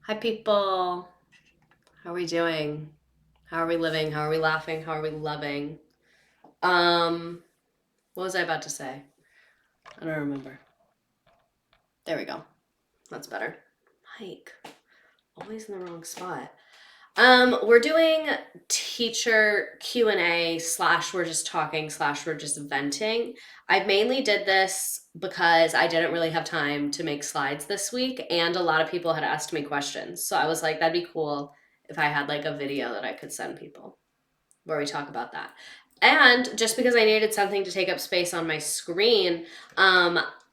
Hi, people. How are we doing? How are we living? How are we laughing? How are we loving? What was I about to say? I don't remember. There we go. That's better. Mike, always in the wrong spot. We're doing teacher Q&A slash we're just talking slash we're just venting. I mainly did this because I didn't really have time to make slides this week, and a lot of people had asked me questions. So I was like, that'd be cool if I had like a video that I could send people where we talk about that. And just because I needed something to take up space on my screen,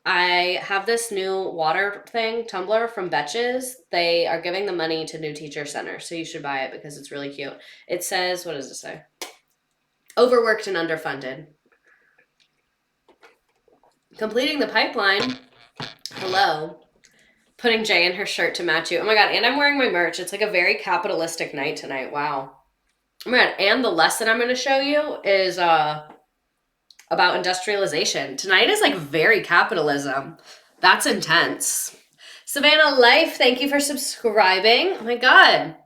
I have this new water thing, tumbler from Betches. They are giving the money to New Teacher Center, so you should buy it because it's really cute. It says, what does it say? Overworked and underfunded. Completing the pipeline. Hello. Putting Jay in her shirt to match you. Oh my god, and I'm wearing my merch. It's like a very capitalistic night tonight. Wow. Oh my god, and the lesson I'm going to show you is about industrialization. Tonight is like very capitalism. That's intense. Savannah Life, thank you for subscribing. Oh my god.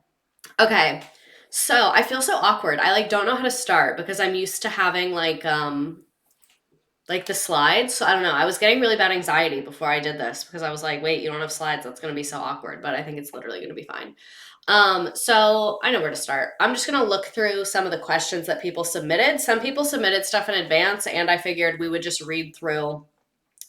Okay. So I feel so awkward. I like don't know how to start because I'm used to having like the slides. So I don't know. I was getting really bad anxiety before I did this because I was like, wait, you don't have slides. That's gonna be so awkward. But I think it's literally gonna be fine. So I know where to start. I'm just gonna look through some of the questions that people submitted. Some people submitted stuff in advance, and I figured we would just read through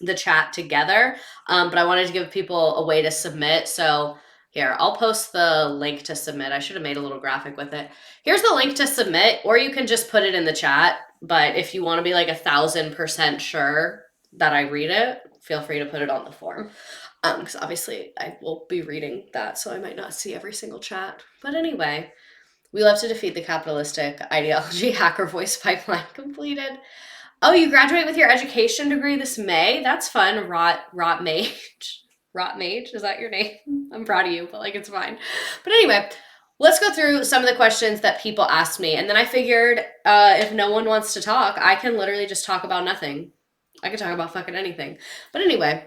the chat together. But I wanted to give people a way to submit. So here, I'll post the link to submit. I should have made a little graphic with it. Here's the link to submit, or you can just put it in the chat. But if you want to be like 1,000% sure that I read it, feel free to put it on the form. Because obviously I will be reading that, so I might not see every single chat. But anyway, we love to defeat the capitalistic ideology. Hacker voice pipeline completed. Oh, you graduate with your education degree this May? That's fun. Rot Mage. Rot Mage, is that your name? I'm proud of you, but like it's fine. But anyway, let's go through some of the questions that people asked me. And then I figured if no one wants to talk, I can literally just talk about nothing. I can talk about fucking anything. But anyway,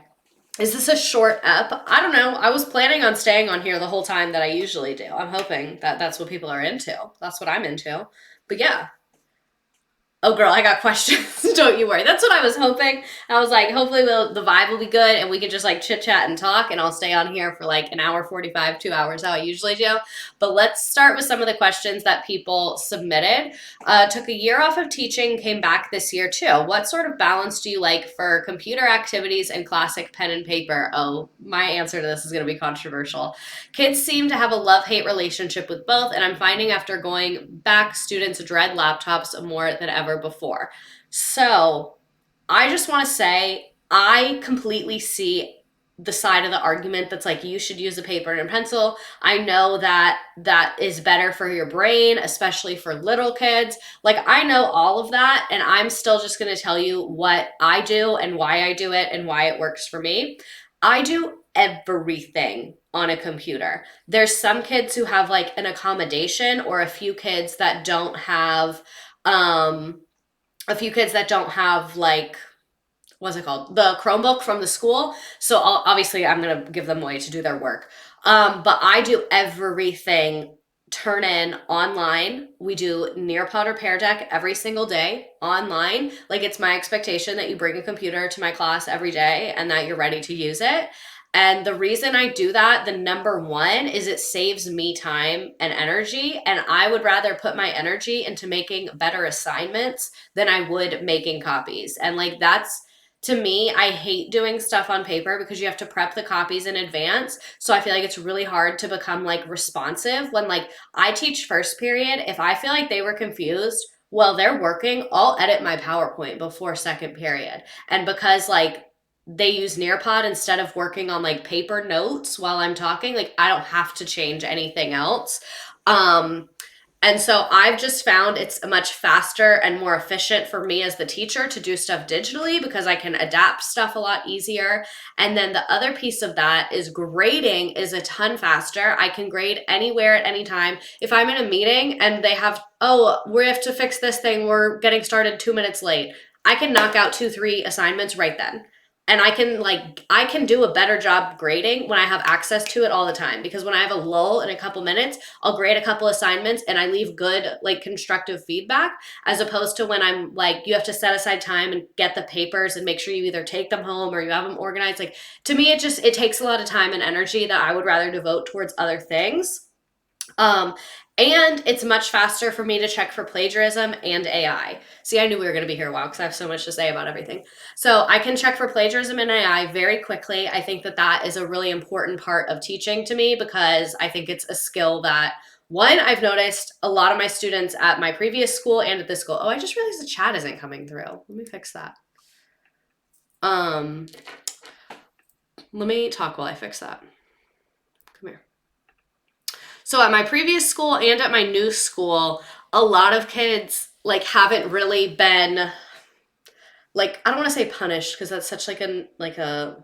is this a short ep? I don't know. I was planning on staying on here the whole time that I usually do. I'm hoping that that's what people are into. That's what I'm into. But yeah, oh girl, I got questions. Don't you worry. That's what I was hoping. I was like, hopefully the vibe will be good and we can just like chit chat and talk, and I'll stay on here for like an hour 45, 2 hours, how I usually do. But let's start with some of the questions that people submitted. Took a year off of teaching, came back this year too. What sort of balance do you like for computer activities and classic pen and paper? Oh, my answer to this is going to be controversial. Kids seem to have a love-hate relationship with both, and I'm finding after going back, students dread laptops more than ever before. So I just want to say I completely see the side of the argument that's like you should use a paper and a pencil. I know that that is better for your brain, especially for little kids. Like I know all of that, and I'm still just going to tell you what I do and why I do it and why it works for me. I do everything on a computer. There's some kids who have like an accommodation, or a few kids that don't have like, what's it called, the Chromebook from the school. So obviously I'm going to give them a way to do their work. But I do everything turn in online. We do Nearpod or Pear Deck every single day online. Like it's my expectation that you bring a computer to my class every day and that you're ready to use it. And the reason I do that, the number one, is it saves me time and energy. And I would rather put my energy into making better assignments than I would making copies. And like that's, to me, I hate doing stuff on paper because you have to prep the copies in advance. So I feel like it's really hard to become like responsive when like I teach first period. If I feel like they were confused while they're working, I'll edit my PowerPoint before second period. And because like they use Nearpod instead of working on like paper notes while I'm talking, like I don't have to change anything else. Um, and so I've just found it's much faster and more efficient for me as the teacher to do stuff digitally because I can adapt stuff a lot easier. And then the other piece of that is grading is a ton faster. I can grade anywhere at any time. If I'm in a meeting and they have, oh, we have to fix this thing, we're getting started 2 minutes late, I can knock out 2, 3 assignments right then. and I can do a better job grading when I have access to it all the time, because when I have a lull in a couple minutes, I'll grade a couple assignments and I leave good like constructive feedback, as opposed to when I'm like, you have to set aside time and get the papers and make sure you either take them home or you have them organized. Like, to me, it takes a lot of time and energy that I would rather devote towards other things. Um, and it's much faster for me to check for plagiarism and AI. See, I knew we were going to be here a while because I have so much to say about everything. So I can check for plagiarism and AI very quickly. I think that that is a really important part of teaching to me, because I think it's a skill that, one, I've noticed a lot of my students at my previous school and at this school. Oh, I just realized the chat isn't coming through. Let me fix that. Let me talk while I fix that. Come here. So at my previous school and at my new school, a lot of kids like haven't really been, like, I don't want to say punished because that's such like a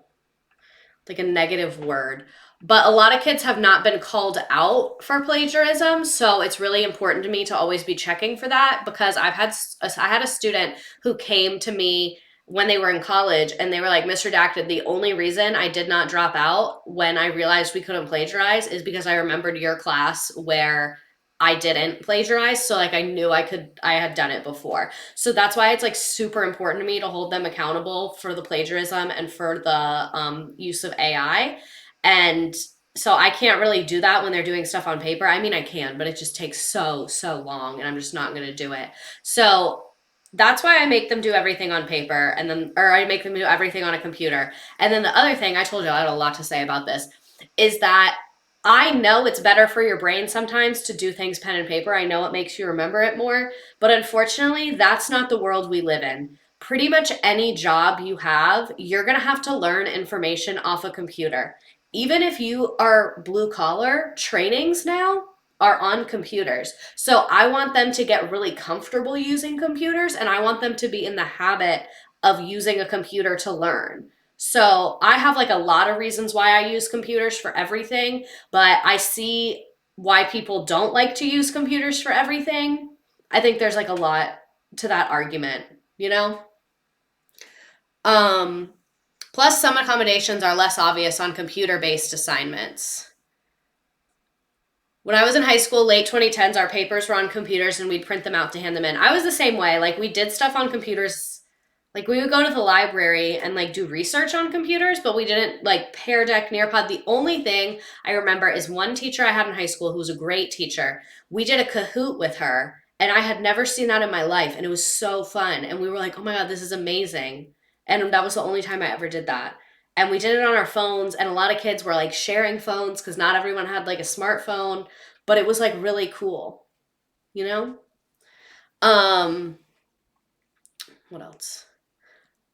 negative word, but a lot of kids have not been called out for plagiarism. So it's really important to me to always be checking for that, because I had a student who came to me when they were in college and they were like, Mr. Dacted, the only reason I did not drop out when I realized we couldn't plagiarize is because I remembered your class where I didn't plagiarize. So like I knew I had done it before. So that's why it's like super important to me to hold them accountable for the plagiarism and for the use of AI. And so I can't really do that when they're doing stuff on paper. I mean, I can, but it just takes so long, and I'm just not going to do it. So that's why I make them do everything on paper, and then, or I make them do everything on a computer. And then the other thing, I told you I had a lot to say about this, is that I know it's better for your brain sometimes to do things pen and paper. I know it makes you remember it more, but unfortunately, that's not the world we live in. Pretty much any job you have, you're going to have to learn information off a computer. Even if you are blue collar, trainings now are on computers. So I want them to get really comfortable using computers, and I want them to be in the habit of using a computer to learn. So I have like a lot of reasons why I use computers for everything, but I see why people don't like to use computers for everything. I think there's like a lot to that argument, you know? Um, Plus, some accommodations are less obvious on computer-based assignments. When I was in high school, late 2010s, our papers were on computers and we'd print them out to hand them in. I was the same way. Like, we did stuff on computers. Like, we would go to the library and like do research on computers, but we didn't like Pear Deck, Nearpod. The only thing I remember is one teacher I had in high school who was a great teacher. We did a Kahoot with her, and I had never seen that in my life, and it was so fun. And we were like, oh my God, this is amazing. And that was the only time I ever did that. And we did it on our phones, and a lot of kids were like sharing phones because not everyone had like a smartphone, but it was like really cool, you know? Um, what else?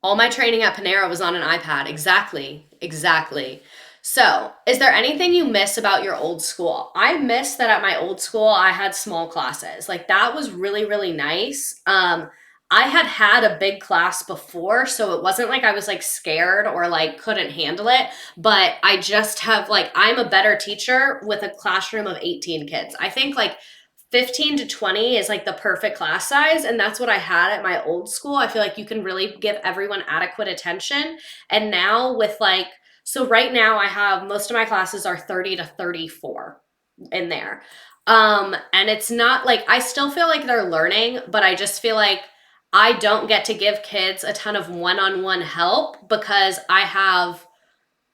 All my training at Panera was on an iPad. Exactly. Exactly. So, is there anything you miss about your old school? I miss that at my old school I had small classes. Like, that was really, really nice. I had a big class before, so it wasn't like I was like scared or like couldn't handle it, but I just have like, I'm a better teacher with a classroom of 18 kids. I think like 15 to 20 is like the perfect class size, and that's what I had at my old school. I feel like you can really give everyone adequate attention. And now with like, so right now I have, most of my classes are 30 to 34 in there. And it's not like, I still feel like they're learning, but I just feel like I don't get to give kids a ton of one-on-one help because I have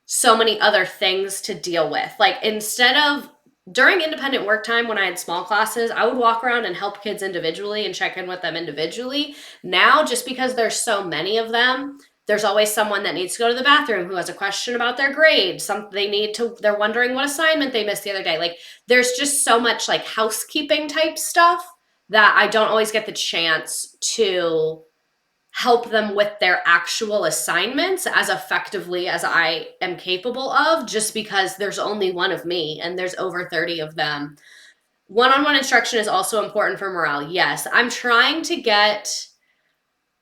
so many other things to deal with. Like, instead of during independent work time, when I had small classes, I would walk around and help kids individually and check in with them individually. Now, just because there's so many of them, there's always someone that needs to go to the bathroom who has a question about their grade. They're wondering what assignment they missed the other day. Like, there's just so much like housekeeping type stuff that I don't always get the chance to help them with their actual assignments as effectively as I am capable of, just because there's only one of me and there's over 30 of them. One-on-one instruction is also important for morale. Yes, I'm trying to get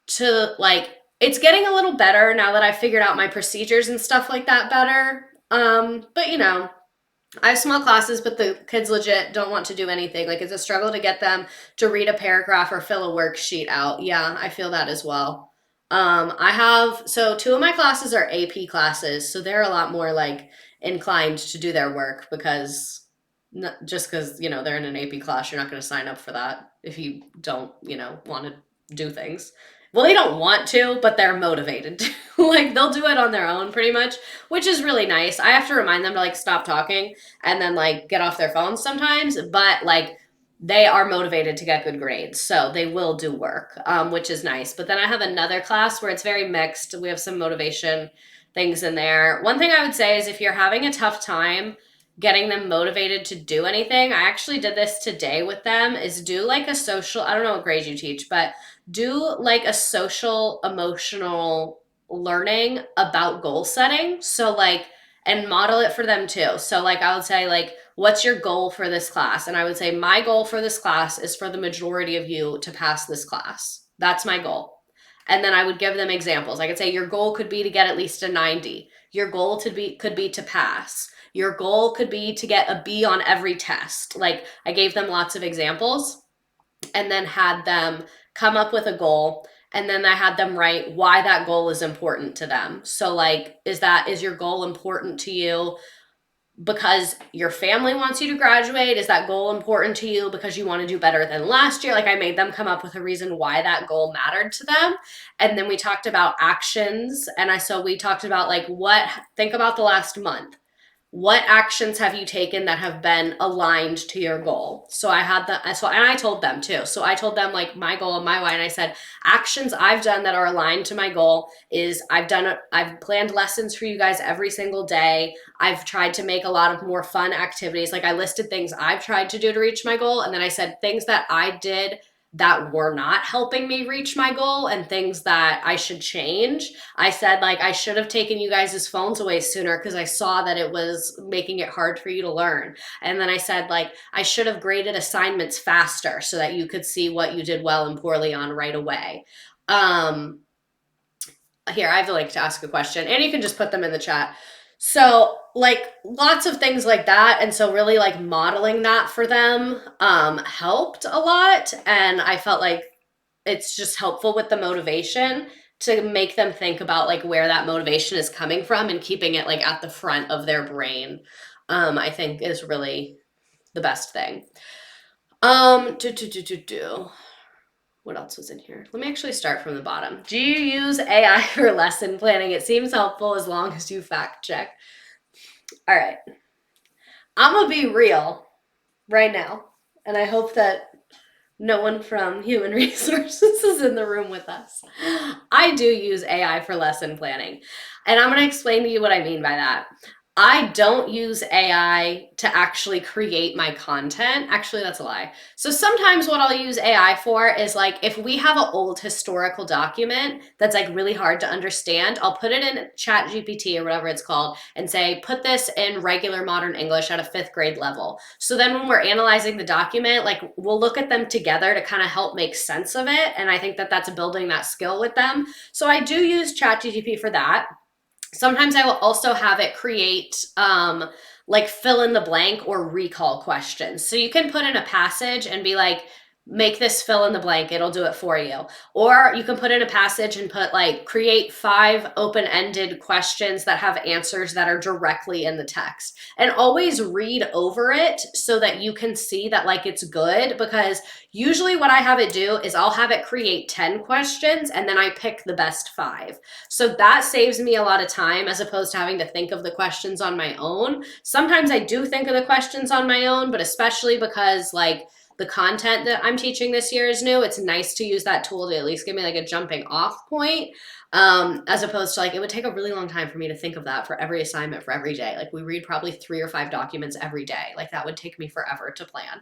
to like, it's getting a little better now that I've figured out my procedures and stuff like that better. But you know, I have small classes, but the kids legit don't want to do anything. Like, it's a struggle to get them to read a paragraph or fill a worksheet out. Yeah, I feel that as well. So two of my classes are AP classes, so they're a lot more like inclined to do their work because just because, they're in an AP class, you're not going to sign up for that if you don't, want to do things. Well, they don't want to, but they're motivated to. Like they'll do it on their own pretty much, which is really nice. I have to remind them to like stop talking and then like get off their phones sometimes, but like they are motivated to get good grades, so they will do work, which is nice. But then I have another class where it's very mixed. We have some motivation things in there. One thing I would say is if you're having a tough time getting them motivated to do anything, I actually did this today with them, is do like a social, I don't know what grade you teach, but do like a social emotional learning about goal setting. So like, and model it for them too. So like I would say like, what's your goal for this class? And I would say my goal for this class is for the majority of you to pass this class. That's my goal. And then I would give them examples. I could say your goal could be to get at least a 90. Your goal could be to pass. Your goal could be to get a B on every test. Like I gave them lots of examples and then had them come up with a goal, and then I had them write why that goal is important to them. So like is your goal important to you because your family wants you to graduate? Is that goal important to you because you want to do better than last year? Like I made them come up with a reason why that goal mattered to them. And then we talked about actions. So we talked about like think about the last month. What actions have you taken that have been aligned to your goal? So and I told them too. So I told them like my goal and my why. And I said, actions I've done that are aligned to my goal is I've planned lessons for you guys every single day. I've tried to make a lot of more fun activities. Like I listed things I've tried to do to reach my goal. And then I said things that I did that were not helping me reach my goal and things that I should change. I said, like, I should have taken you guys' phones away sooner because I saw that it was making it hard for you to learn. And then I said, like, I should have graded assignments faster so that you could see what you did well and poorly on right away. Here, I have to like to ask a question, and you can just put them in the chat. So like lots of things like that. And so really like modeling that for them helped a lot. And I felt like it's just helpful with the motivation to make them think about like where that motivation is coming from and keeping it like at the front of their brain. I think is really the best thing. What else was in here? Let me actually start from the bottom. Do you use AI for lesson planning? It seems helpful as long as you fact check. All right. I'm going to be real right now. And I hope that no one from Human Resources is in the room with us. I do use AI for lesson planning. And I'm going to explain to you what I mean by that. I don't use AI to actually create my content. Actually, that's a lie. So sometimes what I'll use AI for is like if we have an old historical document that's like really hard to understand, I'll put it in ChatGPT or whatever it's called and say, put this in regular modern English at a 5th grade level. So then when we're analyzing the document, like we'll look at them together to kind of help make sense of it. And I think that that's building that skill with them. So I do use ChatGPT for that. Sometimes I will also have it create like fill in the blank or recall questions. So you can put in a passage and be like, make this fill in the blank, it'll do it for you. Or you can put in a passage and put like create 5 open-ended questions that have answers that are directly in the text. And always read over it so that you can see that like it's good, because usually what I have it do is I'll have it create 10 questions and then I pick the best 5. So that saves me a lot of time as opposed to having to think of the questions on my own. Sometimes I do think of the questions on my own, but especially because like the content that I'm teaching this year is new, it's nice to use that tool to at least give me like a jumping off point, as opposed to like, it would take a really long time for me to think of that for every assignment for every day. Like we read probably 3 or 5 documents every day. Like that would take me forever to plan.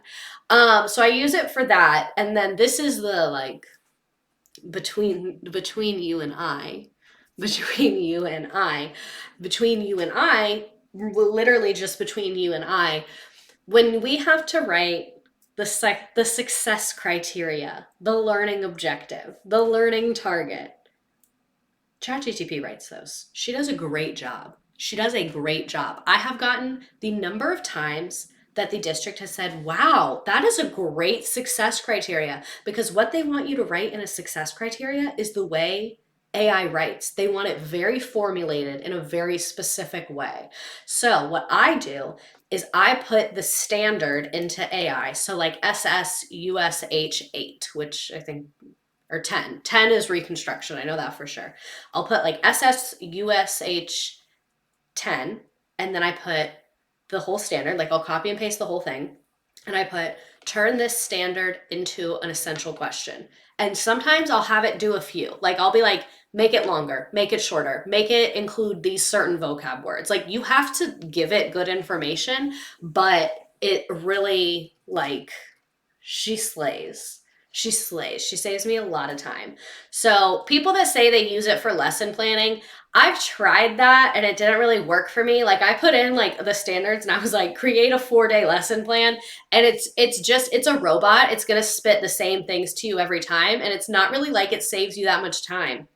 So I use it for that. And then this is the like between you and I, literally just between you and I, when we have to write the success criteria, the learning objective, the learning target, ChatGPT writes those. She does a great job. I have gotten the number of times that the district has said, wow, that is a great success criteria, because what they want you to write in a success criteria is the way AI writes. They want it very formulated in a very specific way. So what I do is I put the standard into AI. So like SSUSH 8, which I think, or 10. 10 is reconstruction. I know that for sure. I'll put like SSUSH 10, and then I put the whole standard, like I'll copy and paste the whole thing, and I put turn this standard into an essential question. And sometimes I'll have it do a few. Like I'll be like, make it longer, make it shorter, make it include these certain vocab words. Like you have to give it good information, but it really, like, she slays. She slays. She saves me a lot of time. So people that say they use it for lesson planning, I've tried that and it didn't really work for me. Like I put in like the standards and I was like, create a 4-day lesson plan. And it's a robot. It's gonna spit the same things to you every time. And it's not really like it saves you that much time,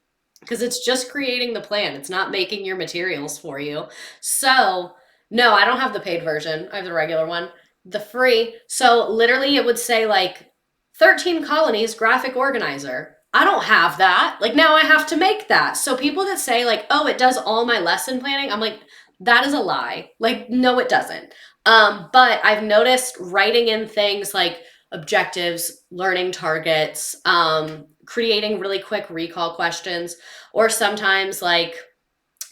because it's just creating the plan. It's not making your materials for you. So no, I don't have the paid version. I have the regular one. The free. So literally it would say like 13 colonies graphic organizer. I don't have that. Like now I have to make that. So people that say like, oh, it does all my lesson planning, I'm like, that is a lie. Like, no, it doesn't. But I've noticed writing in things like objectives, learning targets, creating really quick recall questions, or sometimes like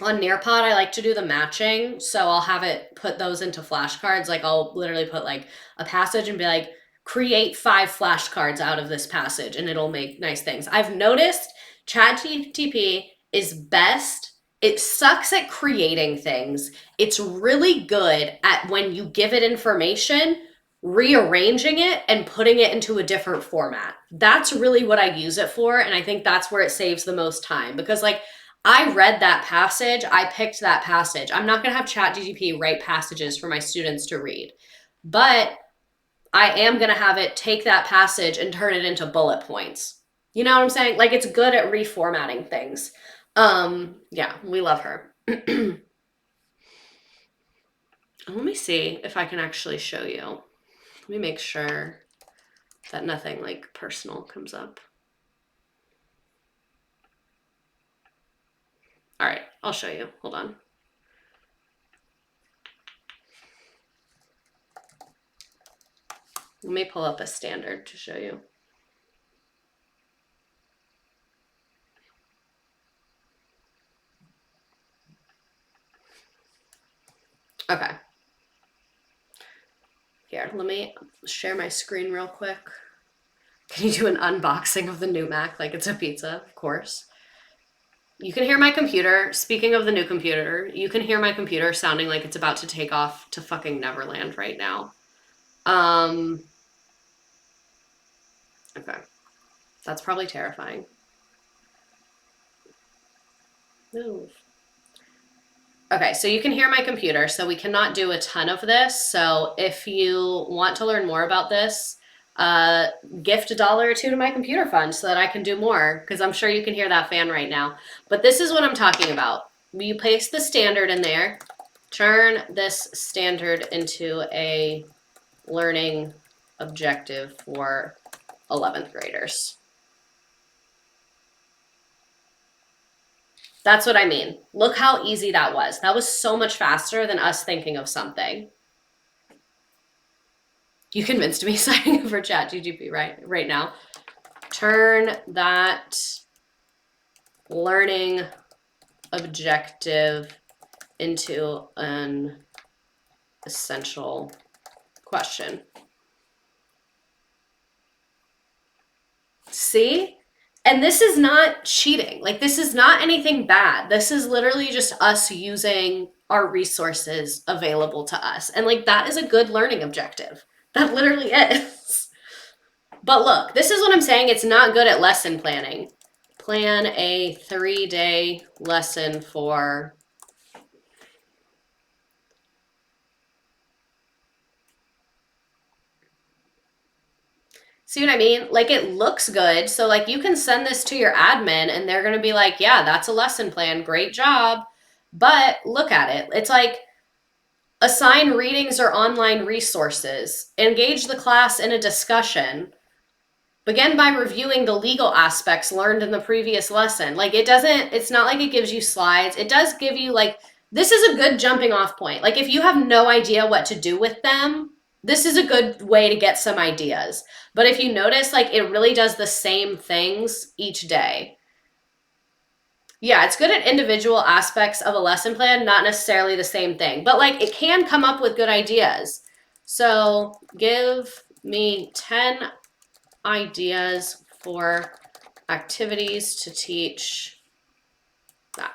on Nearpod, I like to do the matching. So I'll have it put those into flashcards. Like I'll literally put like a passage and be like, create 5 flashcards out of this passage, and it'll make nice things. I've noticed ChatGPT is best. It sucks at creating things. It's really good at, when you give it information, rearranging it and putting it into a different format. That's really what I use it for. And I think that's where it saves the most time, because like I read that passage, I picked that passage. I'm not going to have ChatGPT write passages for my students to read, but I am going to have it take that passage and turn it into bullet points. You know what I'm saying? Like it's good at reformatting things. Yeah, we love her. Let me see if I can actually show you. Let me make sure that nothing like personal comes up. All right, I'll show you. Hold on. Let me pull up a standard to show you. Okay. Here, let me share my screen real quick. Can you do an unboxing of the new Mac like it's a pizza? Of course. You can hear my computer. Speaking of the new computer, you can hear my computer sounding like it's about to take off to fucking Neverland right now. Okay. That's probably terrifying. Move. Okay, so you can hear my computer, so we cannot do a ton of this. So if you want to learn more about this, gift $1 or $2 to my computer fund so that I can do more, because I'm sure you can hear that fan right now. But this is what I'm talking about. You paste the standard in there, turn this standard into a learning objective for 11th graders. That's what I mean. Look how easy that was. That was so much faster than us thinking of something. You convinced me signing up for ChatGPT right now. Turn that learning objective into an essential question. See? And this is not cheating. Like, this is not anything bad. This is literally just us using our resources available to us. And like, that is a good learning objective. That literally is. But look, this is what I'm saying. It's not good at lesson planning. Plan a 3-day lesson for... See what I mean? Like, it looks good. So like, you can send this to your admin and they're going to be like, yeah, that's a lesson plan. Great job. But look at it. It's like, assign readings or online resources. Engage the class in a discussion. Begin by reviewing the legal aspects learned in the previous lesson. Like it's not like it gives you slides. It does give you like, this is a good jumping off point. Like if you have no idea what to do with them, this is a good way to get some ideas. But if you notice, like it really does the same things each day. Yeah, it's good at individual aspects of a lesson plan, not necessarily the same thing, but like it can come up with good ideas. So give me 10 ideas for activities to teach that.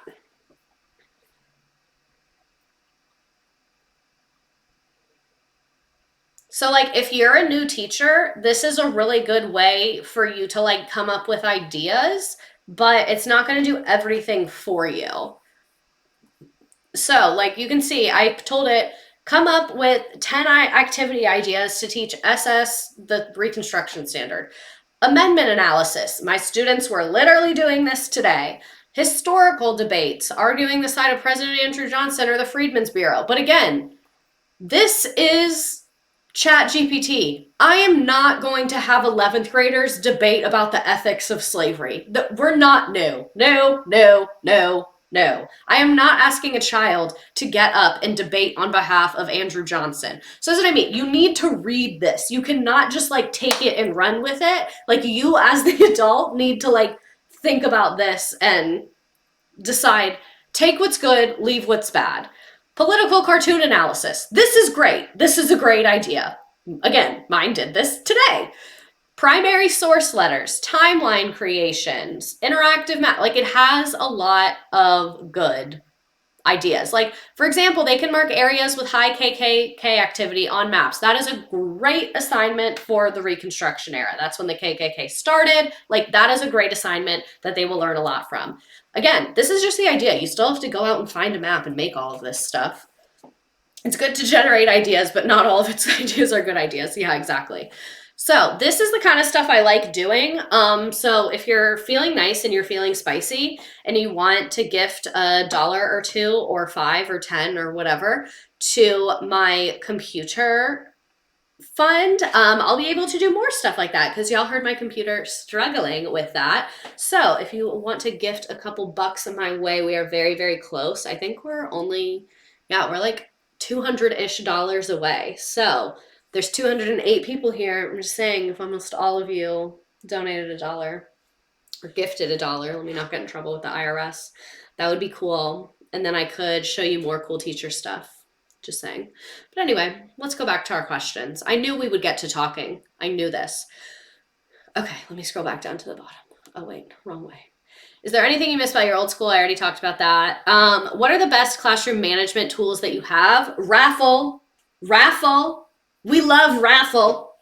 So like if you're a new teacher, this is a really good way for you to like come up with ideas, but it's not going to do everything for you. So like you can see, I told it, come up with 10 activity ideas to teach SS, the Reconstruction Standard. Amendment analysis. My students were literally doing this today. Historical debates, arguing the side of President Andrew Johnson or the Freedmen's Bureau. But again, this is ChatGPT. I am not going to have 11th graders debate about the ethics of slavery. We're not new. No, no, no, no. I am not asking a child to get up and debate on behalf of Andrew Johnson. So that's what I mean. You need to read this. You cannot just like take it and run with it. Like you as the adult need to like think about this and decide, take what's good, leave what's bad. Political cartoon analysis. This is great. This is a great idea. Again, mine did this today. Primary source letters, timeline creations, interactive map. Like it has a lot of good ideas. Like, for example, they can mark areas with high KKK activity on maps. That is a great assignment for the Reconstruction era. That's when the KKK started. Like, that is a great assignment that they will learn a lot from. Again, this is just the idea. You still have to go out and find a map and make all of this stuff. It's good to generate ideas, but not all of its ideas are good ideas. Yeah, exactly. So this is the kind of stuff I like doing. So if you're feeling nice and you're feeling spicy and you want to gift $1 or $2 or $5 or $10 or whatever to my computer fund, I'll be able to do more stuff like that because y'all heard my computer struggling with that. So if you want to gift a couple bucks in my way, we are very, very close. I think we're only, yeah, we're like $200-ish away. So there's 208 people here. I'm just saying, if almost all of you donated $1 or gifted $1, let me not get in trouble with the IRS, that would be cool. And then I could show you more cool teacher stuff. Just saying. But anyway, let's go back to our questions. I knew we would get to talking. I knew this. Okay, let me scroll back down to the bottom. Oh, wait, wrong way. Is there anything you missed about your old school? I already talked about that. What are the best classroom management tools that you have? Raffle. We love Raffle.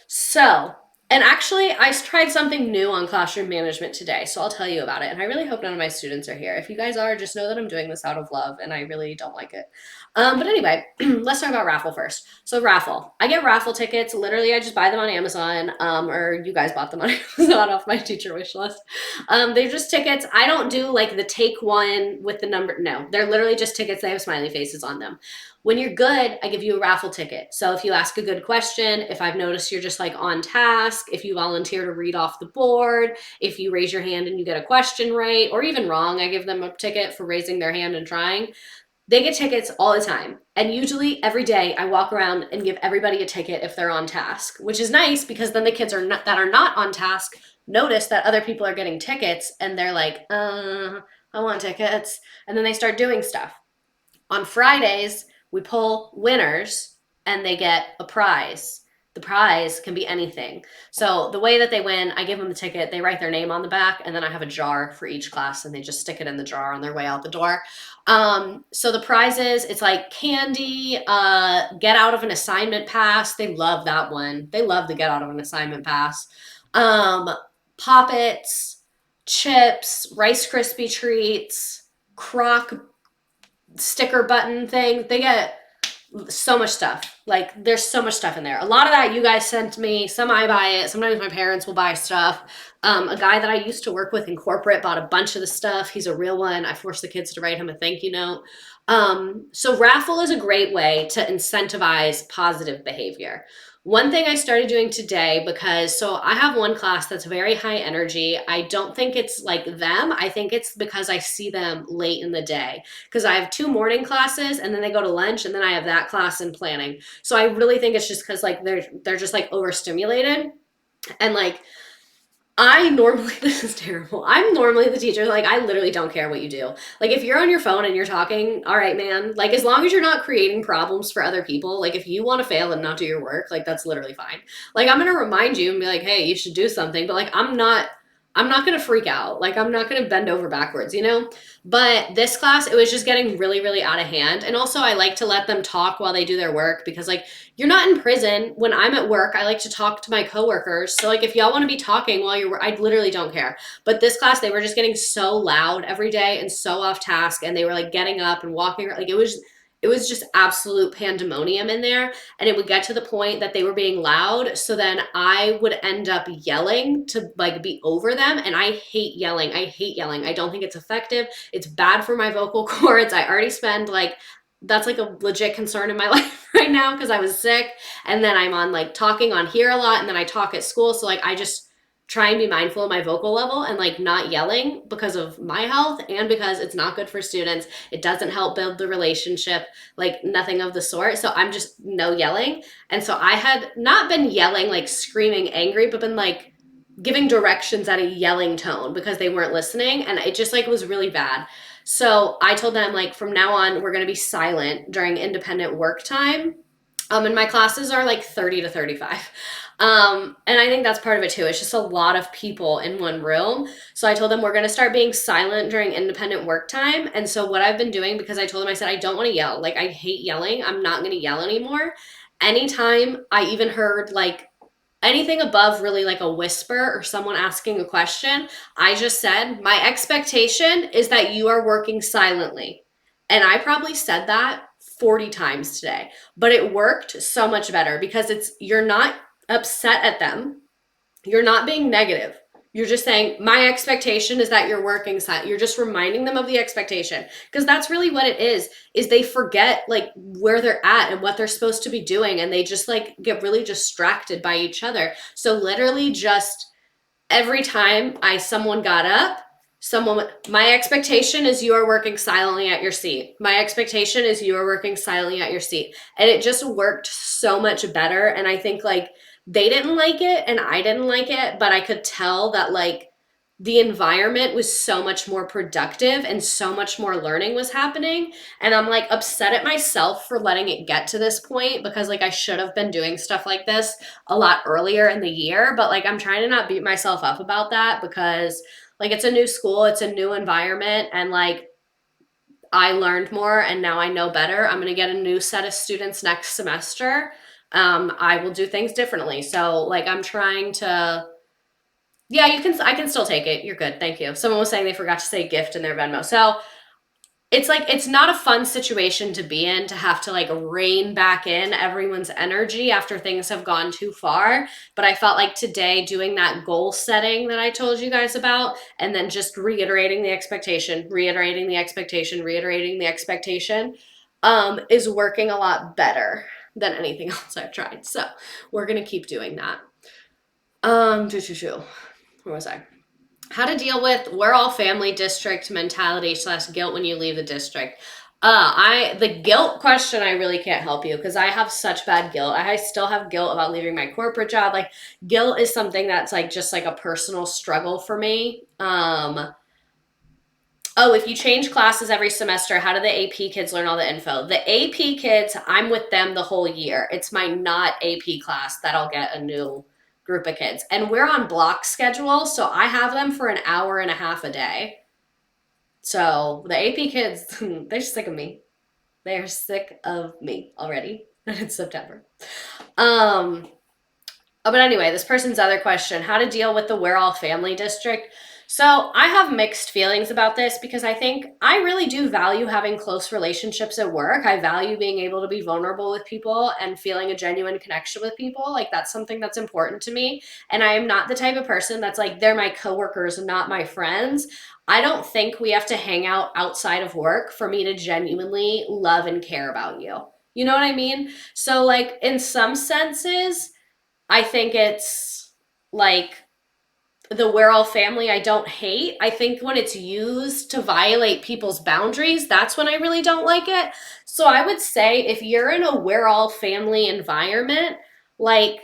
So, and actually, I tried something new on classroom management today, so I'll tell you about it. And I really hope none of my students are here. If you guys are, just know that I'm doing this out of love, and I really don't like it. But anyway, let's talk about Raffle first. So Raffle, I get Raffle tickets. Literally, I just buy them on Amazon, or you guys bought them on Amazon off my teacher wish list. They're just tickets. I don't do like the take one with the number. No, they're literally just tickets. They have smiley faces on them. When you're good, I give you a raffle ticket. So if you ask a good question, if I've noticed you're just like on task, if you volunteer to read off the board, if you raise your hand and you get a question right or even wrong, I give them a ticket for raising their hand and trying. They get tickets all the time. And usually every day I walk around and give everybody a ticket if they're on task, which is nice because then the kids that are not on task notice that other people are getting tickets and they're like, I want tickets. And then they start doing stuff. On Fridays, we pull winners and they get a prize. The prize can be anything. So the way that they win, I give them the ticket, they write their name on the back, and then I have a jar for each class and they just stick it in the jar on their way out the door. So the prizes, it's like candy, get out of an assignment pass. They love that one. They love the get out of an assignment pass. Poppets, chips, Rice Krispie treats, Croc sticker button thing. They get so much stuff. Like there's so much stuff in there. A lot of that you guys sent me. Some I buy it. Sometimes my parents will buy stuff. A guy that I used to work with in corporate bought a bunch of the stuff. He's a real one. I forced the kids to write him a thank you note. So Raffle is a great way to incentivize positive behavior. One thing I started doing today, because so I have one class that's very high energy. I don't think it's like them. I think it's because I see them late in the day. Because I have two morning classes and then they go to lunch and then I have that class in planning. So I really think it's just because like they're just like overstimulated. And like I normally, this is terrible. I'm normally the teacher. Like, I literally don't care what you do. Like, if you're on your phone and you're talking, all right, man, like, as long as you're not creating problems for other people, like, if you want to fail and not do your work, like, that's literally fine. Like, I'm going to remind you and be like, hey, you should do something. But, like, I'm not going to freak out. Like, I'm not going to bend over backwards, you know? But this class, it was just getting really, really out of hand. And also, I like to let them talk while they do their work because, like, you're not in prison. When I'm at work, I like to talk to my coworkers. So like if y'all want to be talking while you're, I literally don't care. But this class, they were just getting so loud every day and so off task, and they were like getting up and walking. Like it was just absolute pandemonium in there. And it would get to the point that they were being loud. So then I would end up yelling to like be over them. And I hate yelling. I hate yelling. I don't think it's effective. It's bad for my vocal cords. I already spend like that's like a legit concern in my life right now because I was sick, and then I'm on like talking on here a lot, and then I talk at school. So like I just try and be mindful of my vocal level and like not yelling because of my health and because it's not good for students. It doesn't help build the relationship, like nothing of the sort. So I'm just no yelling. And so I had not been yelling like screaming angry, but been like giving directions at a yelling tone because they weren't listening, and it just like was really bad. So I told them like from now on we're going to be silent during independent work time. And my classes are like 30 to 35. And I think that's part of it too. It's just a lot of people in one room. So I told them we're going to start being silent during independent work time. And so what I've been doing, because I told them, I said, I don't want to yell. Like I hate yelling. I'm not going to yell anymore. Anytime I even heard like anything above really like a whisper or someone asking a question, I just said, my expectation is that you are working silently. And I probably said that 40 times today, but it worked so much better because you're not upset at them. You're not being negative. You're just saying, my expectation is that you're working silent. You're just reminding them of the expectation because that's really what it is they forget like where they're at and what they're supposed to be doing. And they just like get really distracted by each other. So literally just every time someone got up, my expectation is you are working silently at your seat. My expectation is you are working silently at your seat. And it just worked so much better. And I think like they didn't like it and I didn't like it, but I could tell that like the environment was so much more productive and so much more learning was happening. And I'm like upset at myself for letting it get to this point because like I should have been doing stuff like this a lot earlier in the year. But like I'm trying to not beat myself up about that because like it's a new school, it's a new environment, and like I learned more and now I know better. I'm going to get a new set of students next semester. I will do things differently. So like I'm trying to, yeah, I can still take it. You're good. Thank you. Someone was saying they forgot to say gift in their Venmo. So it's like it's not a fun situation to be in, to have to like rein back in everyone's energy after things have gone too far. But I felt like today doing that goal setting that I told you guys about, and then just reiterating the expectation, reiterating the expectation, reiterating the expectation, is working a lot better than anything else I've tried. So we're gonna keep doing that. Where was I? How to deal with we're all family district mentality / guilt when you leave the district. The guilt question, I really can't help you because I have such bad guilt. I still have guilt about leaving my corporate job. Like guilt is something that's like just like a personal struggle for me. Oh, if you change classes every semester, how do the AP kids learn all the info? The AP kids, I'm with them the whole year. It's my not AP class that I'll get a new group of kids. And we're on block schedule, so I have them for an hour and a half a day. So the AP kids, they're sick of me. They're sick of me already. And it's September. But anyway, this person's other question, how to deal with the we're all family district. So I have mixed feelings about this because I think I really do value having close relationships at work. I value being able to be vulnerable with people and feeling a genuine connection with people. Like that's something that's important to me. And I am not the type of person that's like, they're my coworkers, not my friends. I don't think we have to hang out outside of work for me to genuinely love and care about you. You know what I mean? So like in some senses, I think it's like the we're all family I don't hate. I think when it's used to violate people's boundaries, that's when I really don't like it. So I would say if you're in a we're all family environment, like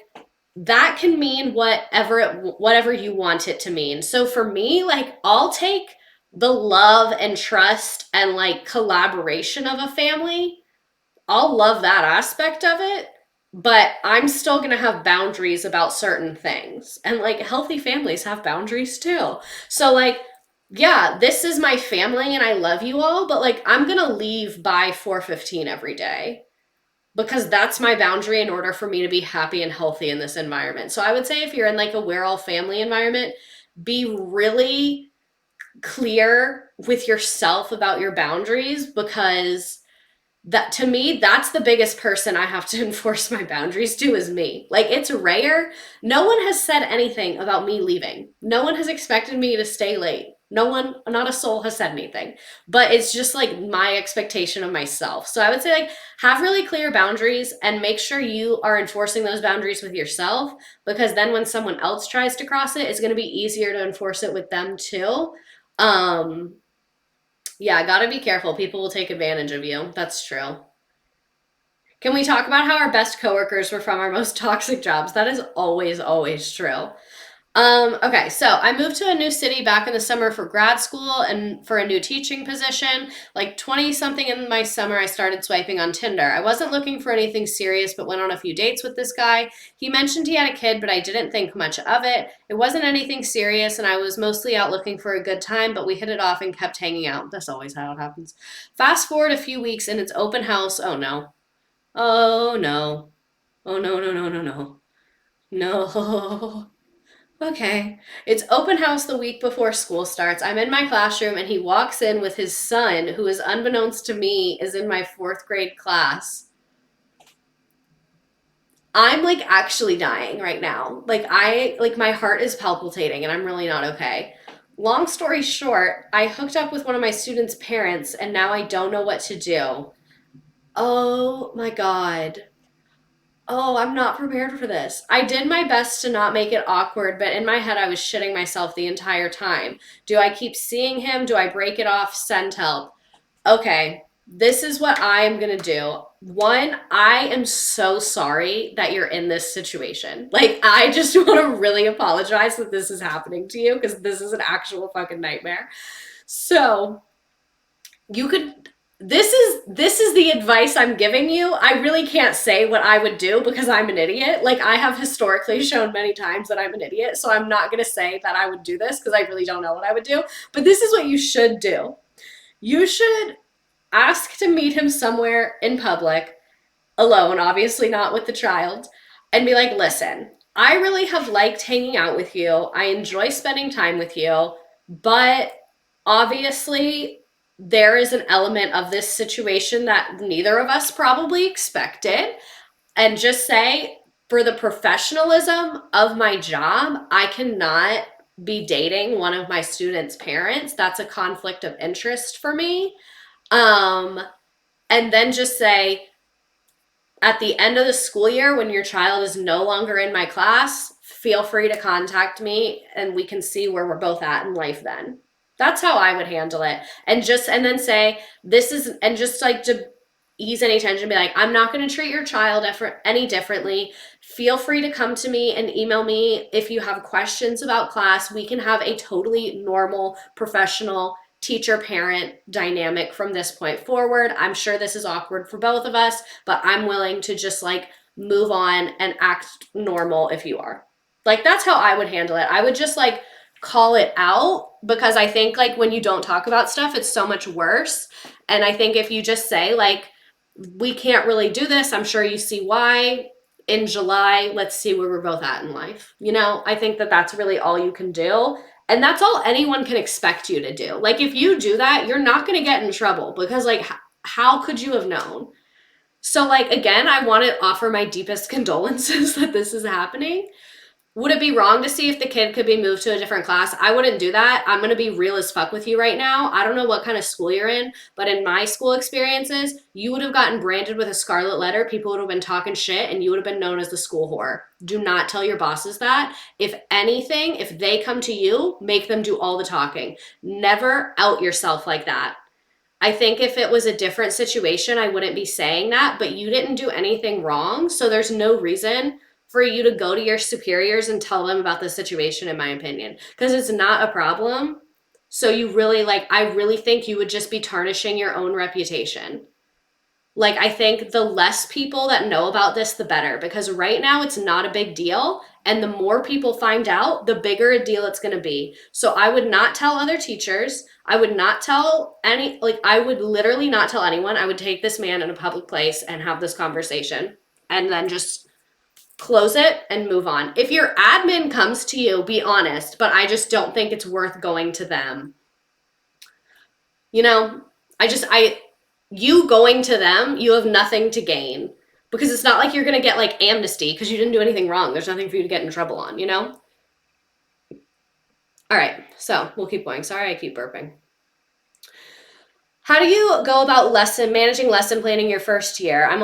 that can mean whatever you want it to mean. So for me, like I'll take the love and trust and like collaboration of a family. I'll love that aspect of it, but I'm still going to have boundaries about certain things. And like healthy families have boundaries too. So like yeah, this is my family and I love you all, but like I'm going to leave by 4:15 every day because that's my boundary in order for me to be happy and healthy in this environment. So I would say if you're in like a we're all family environment, be really clear with yourself about your boundaries because that to me that's the biggest person I have to enforce my boundaries to is me. Like it's rare. No one has said anything about me leaving. No one has expected me to stay late. No one, not a soul has said anything. But it's just like my expectation of myself. So I would say like have really clear boundaries and make sure you are enforcing those boundaries with yourself because then when someone else tries to cross it, it's going to be easier to enforce it with them too. um yeah, gotta be careful. People will take advantage of you. That's true. Can we talk about how our best coworkers were from our most toxic jobs? That is always, always true. Okay, so I moved to a new city back in the summer for grad school and for a new teaching position. Like 20 something in my summer, I started swiping on Tinder. I wasn't looking for anything serious, but went on a few dates with this guy. He mentioned he had a kid, but I didn't think much of it. It wasn't anything serious, and I was mostly out looking for a good time, but we hit it off and kept hanging out. That's always how it happens. Fast forward a few weeks, and it's open house. Oh no. Oh no. Oh no, no, no, no, no. No. Okay. It's open house the week before school starts. I'm in my classroom and he walks in with his son, who is unbeknownst to me, is in my fourth grade class. I'm like actually dying right now. Like my heart is palpitating and I'm really not okay. Long story short, I hooked up with one of my students' parents and now I don't know what to do. Oh my God. Oh, I'm not prepared for this. I did my best to not make it awkward, but in my head, I was shitting myself the entire time. Do I keep seeing him? Do I break it off? Send help. Okay, this is what I'm gonna do. One, I am so sorry that you're in this situation. Like, I just want to really apologize that this is happening to you because this is an actual fucking nightmare. So, you could this is the advice I'm giving you. I really can't say what I would do because I'm an idiot. Like I have historically shown many times that I'm an idiot, so I'm not going to say that I would do this because I really don't know what I would do. But this is what you should do. You should ask to meet him somewhere in public, alone, obviously not with the child, and be like, "Listen, I really have liked hanging out with you. I enjoy spending time with you, but obviously there is an element of this situation that neither of us probably expected." And just say, for the professionalism of my job, I cannot be dating one of my students' parents. That's a conflict of interest for me. Um, and then just say, at the end of the school year, when your child is no longer in my class, feel free to contact me and we can see where we're both at in life then. That's how I would handle it. And then say, this is, and just like to ease any tension, be like, I'm not going to treat your child any differently. Feel free to come to me and email me if you have questions about class. We can have a totally normal, professional teacher parent dynamic from this point forward. I'm sure this is awkward for both of us, but I'm willing to just like move on and act normal if you are. Like that's how I would handle it. I would just like call it out because I think like when you don't talk about stuff, it's so much worse. And I think if you just say like, we can't really do this, I'm sure you see why. In July, let's see where we're both at in life. You know, I think that that's really all you can do. And that's all anyone can expect you to do. Like, if you do that, you're not going to get in trouble because, like, how could you have known? So, like, again, I want to offer my deepest condolences that this is happening. Would it be wrong to see if the kid could be moved to a different class? I wouldn't do that. I'm going to be real as fuck with you right now. I don't know what kind of school you're in, but in my school experiences, you would have gotten branded with a scarlet letter. People would have been talking shit and you would have been known as the school whore. Do not tell your bosses that. If anything, if they come to you, make them do all the talking. Never out yourself like that. I think if it was a different situation, I wouldn't be saying that, but you didn't do anything wrong. So there's no reason for you to go to your superiors and tell them about the situation, in my opinion, because it's not a problem. So you really I really think you would just be tarnishing your own reputation. Like, I think the less people that know about this, the better, because right now it's not a big deal. And the more people find out, the bigger a deal it's going to be. So I would not tell other teachers. I would not tell I would literally not tell anyone. I would take this man in a public place and have this conversation and then just close it and move on. If your admin comes to you, be honest, but I just don't think it's worth going to them. You know, you going to them, you have nothing to gain because it's not like you're going to get like amnesty because you didn't do anything wrong. There's nothing for you to get in trouble on, you know? All right, so we'll keep going. Sorry, I keep burping. How do you go about managing lesson planning your first year? I'm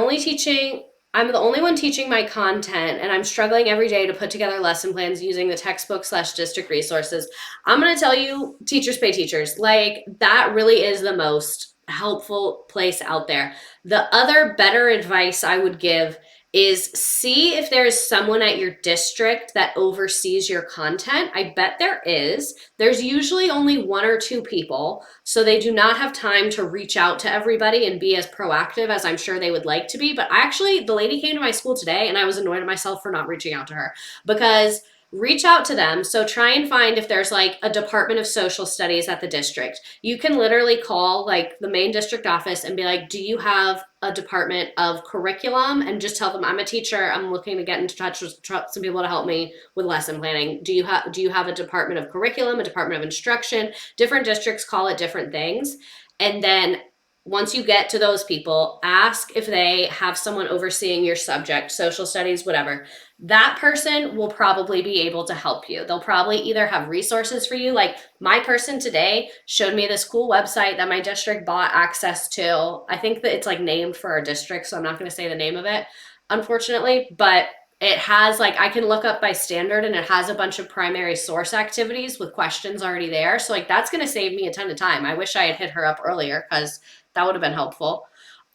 the only one teaching my content and I'm struggling every day to put together lesson plans using the textbook/district resources. I'm going to tell you, teachers pay teachers. Like, that really is the most helpful place out there. The other better advice I would give is see if there's someone at your district that oversees your content. I bet there is. There's usually only one or two people, so they do not have time to reach out to everybody and be as proactive as I'm sure they would like to be. But actually, the lady came to my school today and I was annoyed at myself for not reaching out to her because reach out to them. So try and find if there's like a Department of Social Studies at the district. You can literally call like the main district office and be like, do you have a department of curriculum? And just tell them, I'm a teacher. I'm looking to get into touch with some people to help me with lesson planning. Do you have a department of curriculum, a department of instruction? Different districts call it different things. And then once you get to those people, ask if they have someone overseeing your subject, social studies, whatever. That person will probably be able to help you. They'll probably either have resources for you. Like, my person today showed me this cool website that my district bought access to. I think that it's like named for our district, so I'm not going to say the name of it, unfortunately, but it has like, I can look up by standard and it has a bunch of primary source activities with questions already there. So like, that's going to save me a ton of time. I wish I had hit her up earlier because that would have been helpful.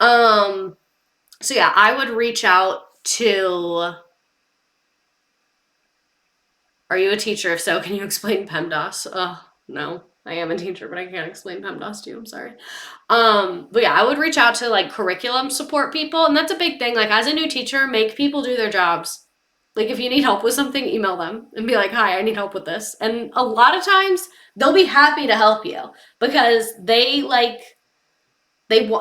So yeah, I would reach out to, are you a teacher? If so, can you explain PEMDAS? No, I am a teacher, but I can't explain PEMDAS to you. I'm sorry. But yeah, I would reach out to like curriculum support people. And that's a big thing. Like, as a new teacher, make people do their jobs. Like, if you need help with something, email them and be like, hi, I need help with this. And a lot of times they'll be happy to help you because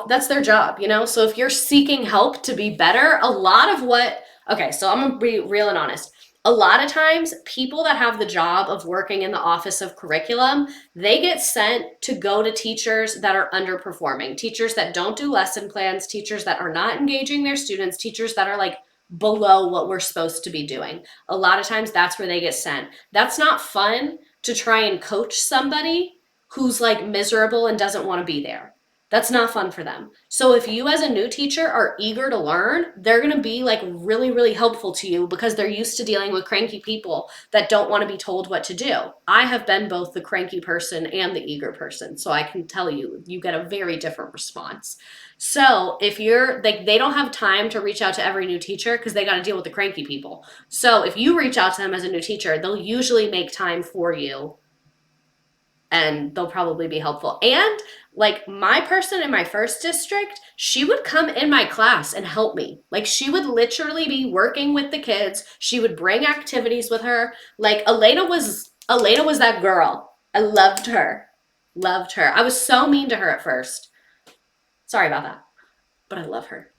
that's their job, you know? So if you're seeking help to be better, okay, so I'm gonna be real and honest. A lot of times, people that have the job of working in the office of curriculum, they get sent to go to teachers that are underperforming, teachers that don't do lesson plans, teachers that are not engaging their students, teachers that are like below what we're supposed to be doing. A lot of times that's where they get sent. That's not fun to try and coach somebody who's like miserable and doesn't want to be there. That's not fun for them. So if you as a new teacher are eager to learn, they're going to be like really, really helpful to you because they're used to dealing with cranky people that don't want to be told what to do. I have been both the cranky person and the eager person. So I can tell you, you get a very different response. So if you're like, they don't have time to reach out to every new teacher because they got to deal with the cranky people. So if you reach out to them as a new teacher, they'll usually make time for you and they'll probably be helpful. And like, my person in my first district, she would come in my class and help me. Like, she would literally be working with the kids. She would bring activities with her. Like, Elena was that girl. I loved her. Loved her. I was so mean to her at first. Sorry about that. But I love her.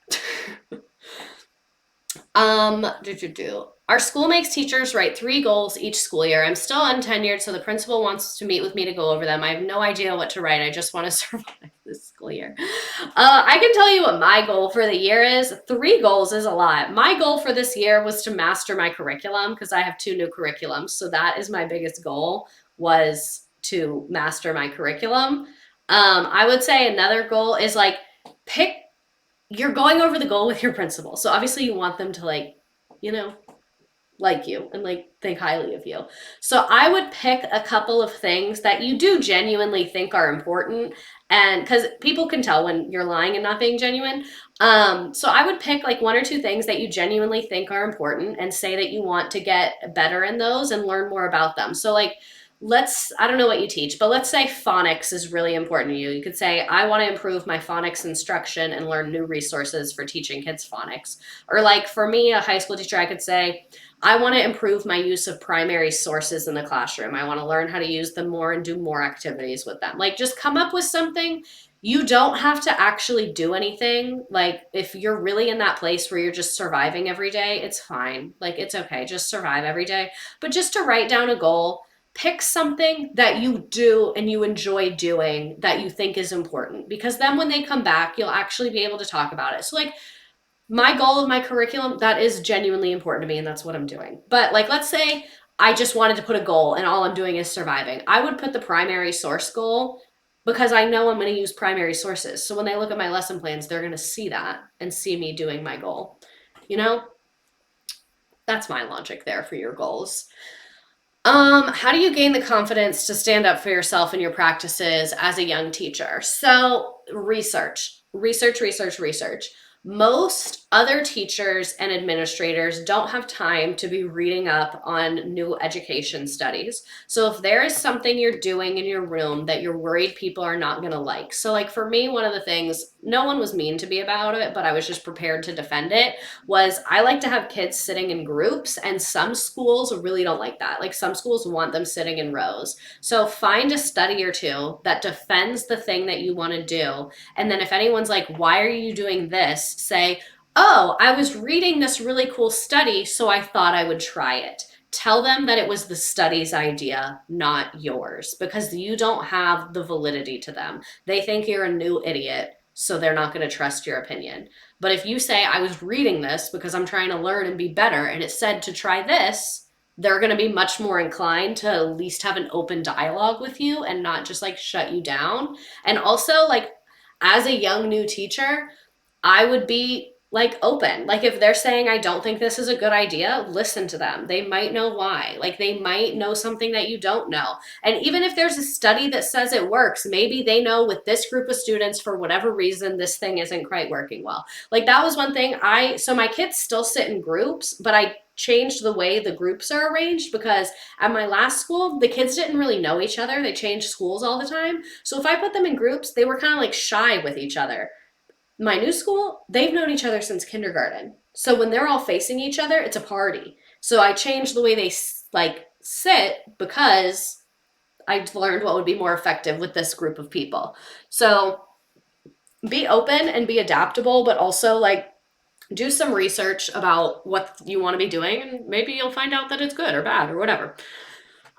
Our school makes teachers write 3 goals each school year. I'm still untenured, so the principal wants to meet with me to go over them. I have no idea what to write. I just want to survive this school year. I can tell you what my goal for the year is. 3 goals is a lot. My goal for this year was to master my curriculum because I have 2 new curriculums. So that is my biggest goal, was to master my curriculum. I would say another goal is like pick you're going over the goal with your principal. So obviously you want them to you know, like you and think highly of you. So I would pick a couple of things that you do genuinely think are important, and because people can tell when you're lying and not being genuine. So I would pick like 1 or 2 things that you genuinely think are important and say that you want to get better in those and learn more about them. So like I don't know what you teach, but let's say phonics is really important to you. You could say, I want to improve my phonics instruction and learn new resources for teaching kids phonics. Or like for me, a high school teacher, I could say, I want to improve my use of primary sources in the classroom. I want to learn how to use them more and do more activities with them. Like just come up with something. You don't have to actually do anything. Like if you're really in that place where you're just surviving every day, it's fine. Like it's okay. Just survive every day. But just to write down a goal, pick something that you do and you enjoy doing that you think is important, because then when they come back, you'll actually be able to talk about it. So like my goal of my curriculum, that is genuinely important to me and that's what I'm doing. But like let's say I just wanted to put a goal and all I'm doing is surviving. I would put the primary source goal because I know I'm going to use primary sources. So when they look at my lesson plans, they're going to see that and see me doing my goal. You know, that's my logic there for your goals. How do you gain the confidence to stand up for yourself in your practices as a young teacher? So, research. Most other teachers and administrators don't have time to be reading up on new education studies. So, if there is something you're doing in your room that you're worried people are not going to like. So, like for me, one of the things, no one was mean to me about it, but I was just prepared to defend it, was I like to have kids sitting in groups, and some schools really don't like that. Like some schools want them sitting in rows. So find a study or 2 that defends the thing that you want to do. And then if anyone's like, why are you doing this? Say, oh, I was reading this really cool study, so I thought I would try it. Tell them that it was the study's idea, not yours, because you don't have the validity to them. They think you're a new idiot, so they're not going to trust your opinion. But if you say, I was reading this because I'm trying to learn and be better, and it said to try this, they're going to be much more inclined to at least have an open dialogue with you and not just like shut you down. And also, like, as a young new teacher, I would be like open. Like if they're saying, I don't think this is a good idea, listen to them. They might know why. Like they might know something that you don't know. And even if there's a study that says it works, maybe they know with this group of students, for whatever reason, this thing isn't quite working well. Like that was one thing so my kids still sit in groups, but I changed the way the groups are arranged because at my last school, the kids didn't really know each other. They changed schools all the time. So if I put them in groups, they were kind of like shy with each other. My new school, they've known each other since kindergarten. So when they're all facing each other, it's a party. So I changed the way they like sit because I learned what would be more effective with this group of people. So be open and be adaptable, but also like do some research about what you want to be doing, and maybe you'll find out that it's good or bad or whatever.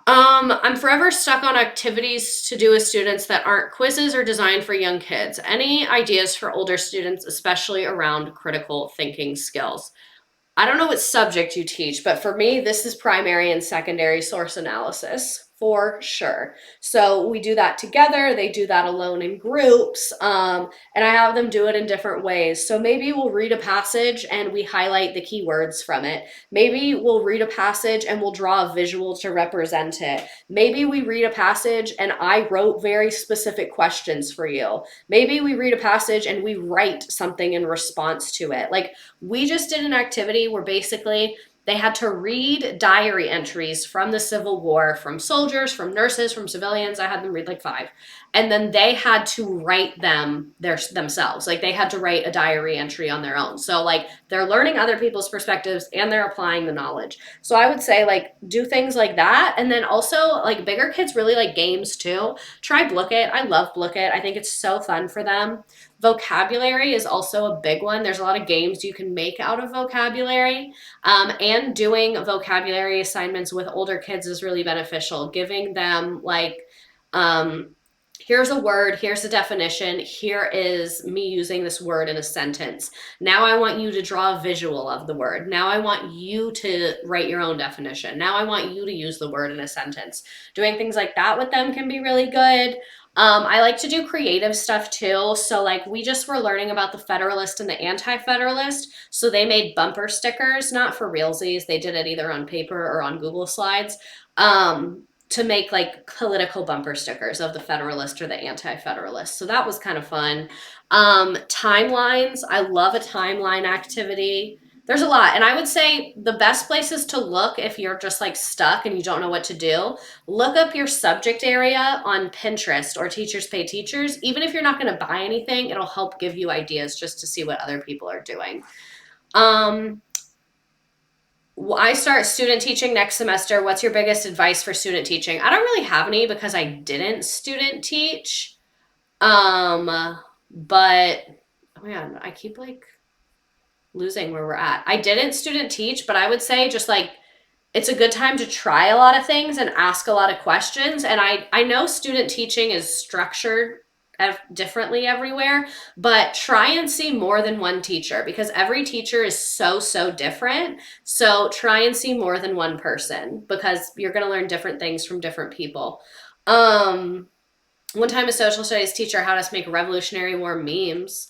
I'm forever stuck on activities to do with students that aren't quizzes or designed for young kids. Any ideas for older students, especially around critical thinking skills? I don't know what subject you teach, but for me, this is primary and secondary source analysis for sure. So we do that together. They do that alone in groups. And I have them do it in different ways. So maybe we'll read a passage and we highlight the keywords from it. Maybe we'll read a passage and we'll draw a visual to represent it. Maybe we read a passage and I wrote very specific questions for you. Maybe we read a passage and we write something in response to it. Like we just did an activity where basically they had to read diary entries from the Civil War, from soldiers, from nurses, from civilians. I had them read like 5. And then they had to write them themselves. Like they had to write a diary entry on their own. So like they're learning other people's perspectives and they're applying the knowledge. So I would say like do things like that. And then also like bigger kids really like games too. Try Blooket. I love Blooket. I think it's so fun for them. Vocabulary is also a big one. There's a lot of games you can make out of vocabulary. And doing vocabulary assignments with older kids is really beneficial. Giving them like, here's a word, here's a definition, here is me using this word in a sentence. Now I want you to draw a visual of the word. Now I want you to write your own definition. Now I want you to use the word in a sentence. Doing things like that with them can be really good. I like to do creative stuff too. So like we just were learning about the Federalist and the Anti-Federalist. So they made bumper stickers, not for realsies. They did it either on paper or on Google Slides. To make like political bumper stickers of the Federalist or the Anti-Federalist. So that was kind of fun. Timelines. I love a timeline activity. There's a lot. And I would say the best places to look if you're just like stuck and you don't know what to do, look up your subject area on Pinterest or Teachers Pay Teachers. Even if you're not going to buy anything, it'll help give you ideas just to see what other people are doing. I start student teaching next semester. What's your biggest advice for student teaching? I don't really have any because I didn't student teach. But oh man, I keep like losing where we're at. I didn't student teach, but I would say just like it's a good time to try a lot of things and ask a lot of questions. And I know student teaching is structured differently everywhere, but try and see more than one teacher because every teacher is so different. So try and see more than one person because you're going to learn different things from different people. One time a social studies teacher had us make Revolutionary War memes.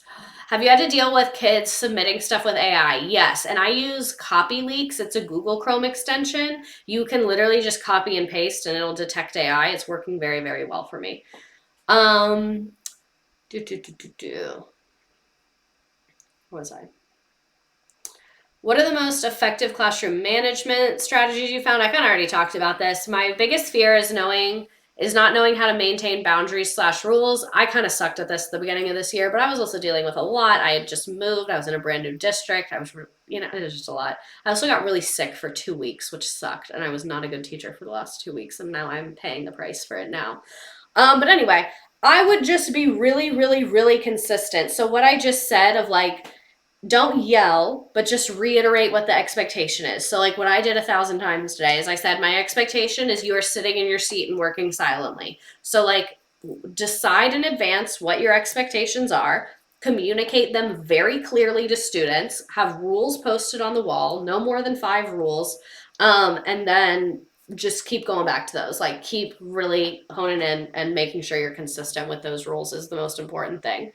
Have you had to deal with kids submitting stuff with AI? Yes, and I use CopyLeaks. It's a Google Chrome extension. You can literally just copy and paste and it'll detect AI. It's working very well for me. What was I? What are the most effective classroom management strategies you found? I kind of already talked about this. My biggest fear is not knowing how to maintain boundaries/rules. I kind of sucked at this at the beginning of this year, but I was also dealing with a lot. I had just moved. I was in a brand new district. It was just a lot. I also got really sick for 2 weeks, which sucked. And I was not a good teacher for the last 2 weeks. And now I'm paying the price for it now. But anyway, I would just be really consistent. So what I just said of like, don't yell, but just reiterate what the expectation is. So like what I did 1,000 times today is I said, my expectation is you are sitting in your seat and working silently. So like decide in advance what your expectations are, communicate them very clearly to students, have rules posted on the wall, no more than 5 rules, and then just keep going back to those. Like keep really honing in and making sure you're consistent with those rules is the most important thing.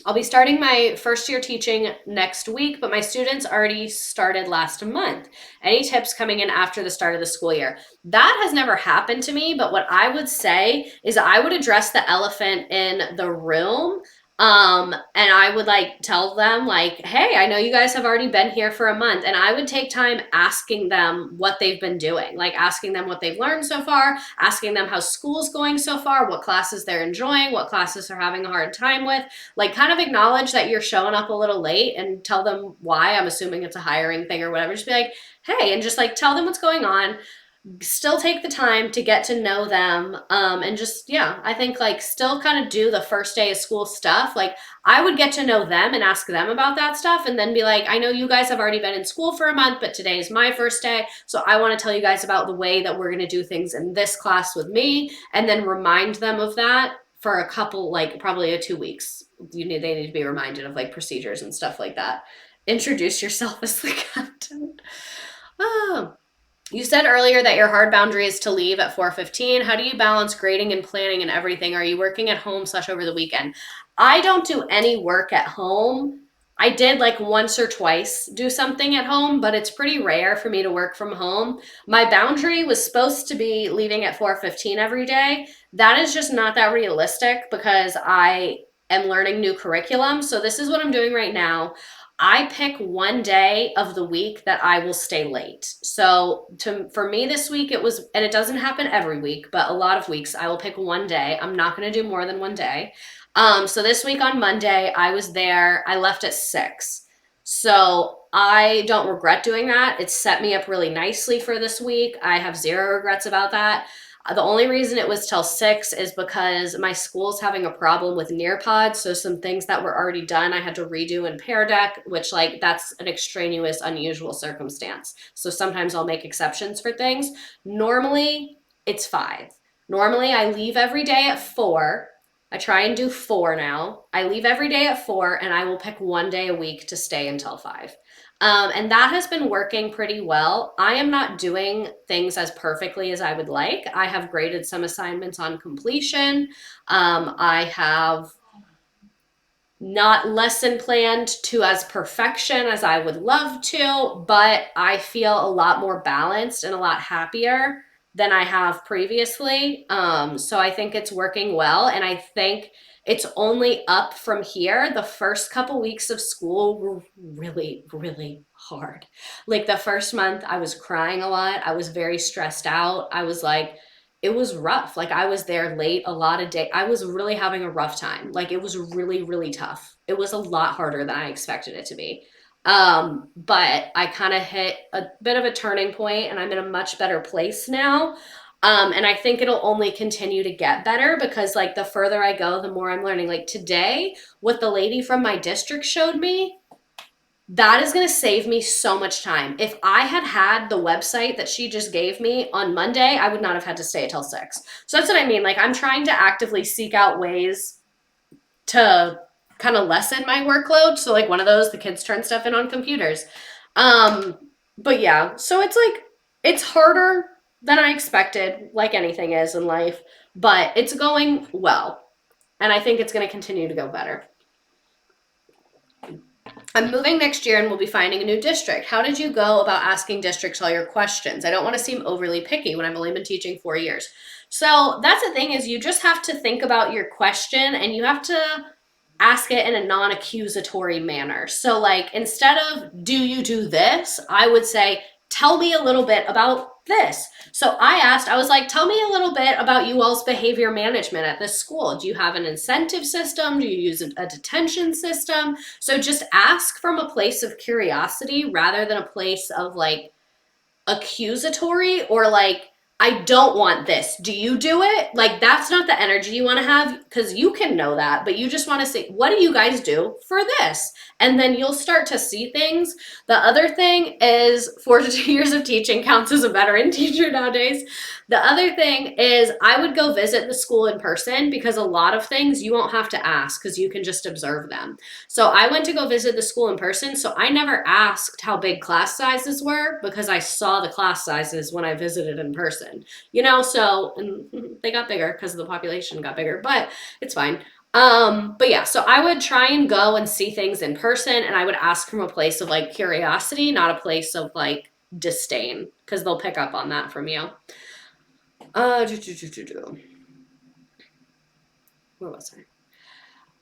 I'll be starting my first year teaching next week, but my students already started last month. Any tips coming in after the start of the school year? That has never happened to me, but what I would say is I would address the elephant in the room. And I would like tell them like, hey, I know you guys have already been here for a month. And I would take time asking them what they've been doing, like asking them what they've learned so far, asking them how school's going so far, what classes they're enjoying, what classes they're having a hard time with, like kind of acknowledge that you're showing up a little late and tell them why. I'm assuming it's a hiring thing or whatever. Just be like, hey, and just like tell them what's going on. Still take the time to get to know them, and just I think like still kind of do the first day of school stuff. Like I would get to know them and ask them about that stuff and then be like, I know you guys have already been in school for a month, but today is my first day, so I want to tell you guys about the way that we're going to do things in this class with me, and then remind them of that for a couple, like probably 2 weeks. They need to be reminded of like procedures and stuff like that. Introduce yourself as the captain. You said earlier that your hard boundary is to leave at 4:15. How do you balance grading and planning and everything? Are you working at home / over the weekend? I don't do any work at home. I did like once or twice do something at home, but it's pretty rare for me to work from home. My boundary was supposed to be leaving at 4:15 every day. That is just not that realistic because I am learning new curriculum. So this is what I'm doing right now. I pick one day of the week that I will stay late. So for me this week it was, and it doesn't happen every week, but a lot of weeks I will pick one day. I'm not going to do more than one day. So this week on Monday I was there. I left at 6. So I don't regret doing that. It set me up really nicely for this week. I have 0 regrets about that. The only reason it was till 6 is because my school's having a problem with Nearpod. So some things that were already done, I had to redo in Pear Deck, which like that's an extraneous, unusual circumstance. So sometimes I'll make exceptions for things. Normally it's 5. Normally I leave every day at 4. I try and do 4 now. I leave every day at 4 and I will pick one day a week to stay until 5. And that has been working pretty well. I am not doing things as perfectly as I would like. I have graded some assignments on completion. I have not lesson planned to as perfection as I would love to, but I feel a lot more balanced and a lot happier than I have previously. So I think it's working well, and I think it's only up from here. The first couple weeks of school were really, really hard. Like the first month, I was crying a lot. I was very stressed out. I was like, it was rough. Like I was there late a lot of day. I was really having a rough time. Like it was really, really tough. It was a lot harder than I expected it to be. But I kind of hit a bit of a turning point and I'm in a much better place now. And I think it'll only continue to get better because like the further I go, the more I'm learning. Like today, what the lady from my district showed me, that is going to save me so much time. If I had had the website that she just gave me on Monday, I would not have had to stay until 6. So that's what I mean. Like I'm trying to actively seek out ways to kind of lessen my workload. So like one of those, the kids turn stuff in on computers. But yeah, so it's like, it's harder than I expected, like anything is in life, but it's going well. And I think it's going to continue to go better. I'm moving next year and we'll be finding a new district. How did you go about asking districts all your questions? I don't want to seem overly picky when I've only been teaching 4 years. So that's the thing is you just have to think about your question and you have to ask it in a non-accusatory manner. So like instead of do you do this, I would say tell me a little bit about this. So I was like, tell me a little bit about you all's behavior management at this school. Do you have an incentive system? Do you use a detention system? So just ask from a place of curiosity rather than a place of like accusatory or like, I don't want this. Do you do it? Like, that's not the energy you want to have because you can know that, but you just want to say, what do you guys do for this? And then you'll start to see things. The other thing is 42 years of teaching counts as a veteran teacher nowadays. The other thing is I would go visit the school in person because a lot of things you won't have to ask because you can just observe them. So I went to go visit the school in person. So I never asked how big class sizes were because I saw the class sizes when I visited in person, you know, so and they got bigger because the population got bigger, but it's fine. But yeah, so I would try and go and see things in person and I would ask from a place of like curiosity, not a place of like disdain because they'll pick up on that from you. Where was I?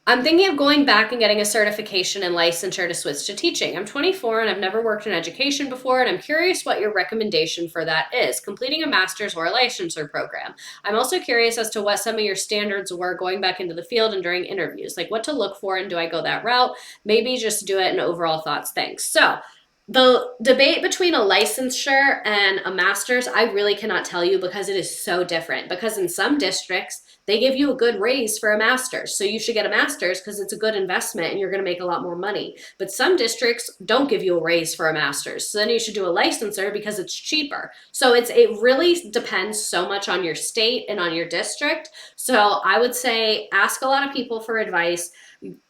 I'm thinking of going back and getting a certification and licensure to switch to teaching. I'm 24 and I've never worked in education before, and I'm curious what your recommendation for that is, completing a master's or a licensure program. I'm also curious as to what some of your standards were going back into the field and during interviews, like what to look for and do I go that route? Maybe just do it and overall thoughts. Thanks. So the debate between a licensure and a master's, I really cannot tell you because it is so different. Because in some districts, they give you a good raise for a master's. So you should get a master's because it's a good investment and you're going to make a lot more money. But some districts don't give you a raise for a master's. So then you should do a licensure because it's cheaper. So it really depends so much on your state and on your district. So I would say ask a lot of people for advice.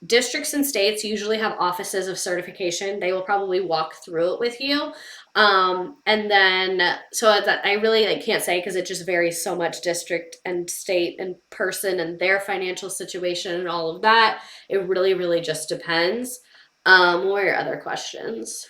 Districts and states usually have offices of certification. They will probably walk through it with you. And then, so I really like, can't say because it just varies so much district and state and person and their financial situation and all of that. It really, really just depends. What are your other questions?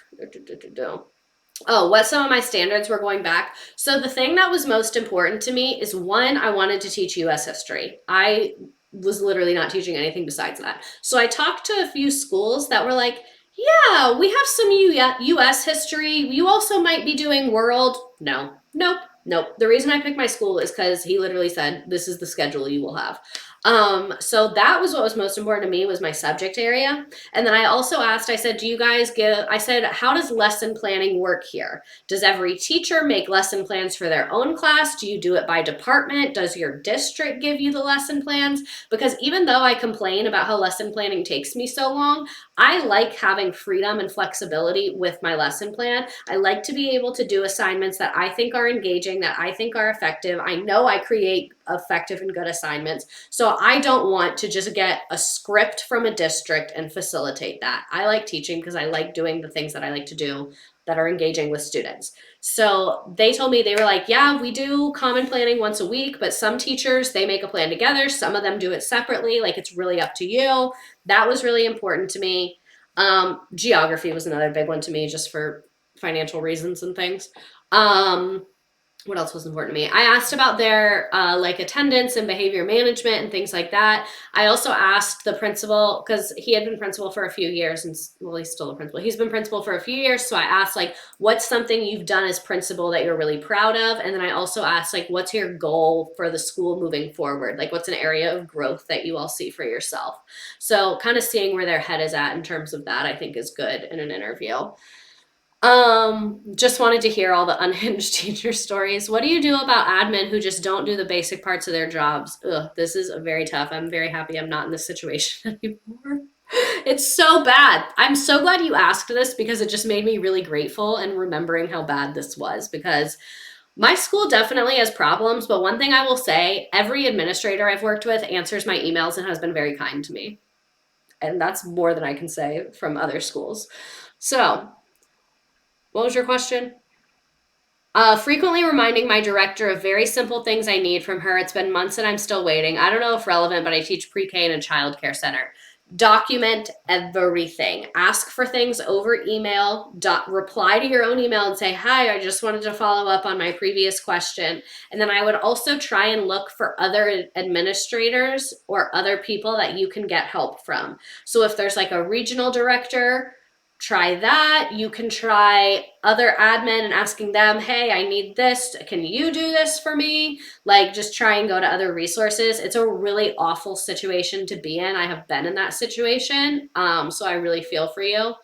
Oh, what some of my standards were going back. So the thing that was most important to me is one, I wanted to teach US history. I was literally not teaching anything besides that. So I talked to a few schools that were like, yeah, we have some US history. You also might be doing world. No, nope. The reason I picked my school is because he literally said, this is the schedule you will have. So that was what was most important to me, was my subject area. And then I also asked, I said, do you guys I said, how does lesson planning work here? Does every teacher make lesson plans for their own class? Do you do it by department? Does your district give you the lesson plans? Because even though I complain about how lesson planning takes me so long, I like having freedom and flexibility with my lesson plan. I like to be able to do assignments that I think are engaging, that I think are effective. I know I create effective and good assignments. So I don't want to just get a script from a district and facilitate that. I like teaching because I like doing the things that I like to do that are engaging with students. So they told me, they were like, yeah, we do common planning once a week, but some teachers, they make a plan together. Some of them do it separately. Like, it's really up to you. That was really important to me. Geography was another big one to me, just for financial reasons and things. What else was important to me? I asked about their like attendance and behavior management and things like that. I also asked the principal, because he had been principal for a few years, and well, he's still a principal. He's been principal for a few years. So I asked, like, what's something you've done as principal that you're really proud of? And then I also asked, like, what's your goal for the school moving forward? Like, what's an area of growth that you all see for yourself? So kind of seeing where their head is at in terms of that, I think, is good in an interview. Just wanted to hear all the unhinged teacher stories. What do you do about admin who just don't do the basic parts of their jobs? Ugh, this is very tough. I'm very happy I'm not in this situation anymore. It's so bad. I'm so glad you asked this, because it just made me really grateful and remembering how bad this was, because my school definitely has problems, but one thing I will say, every administrator I've worked with answers my emails and has been very kind to me. And that's more than I can say from other schools. So, what was your question? Frequently reminding my director of very simple things I need from her. It's been months and I'm still waiting. I don't know if relevant, but I teach pre-K in a child care center. Document everything. Ask for things over email. Reply to your own email and say, hi, I just wanted to follow up on my previous question. And then I would also try and look for other administrators or other people that you can get help from. So if there's like a regional director, try that. You can try other admin and asking them, hey, I need this. Can you do this for me? Like, just try and go to other resources. It's a really awful situation to be in. I have been in that situation. So I really feel for you.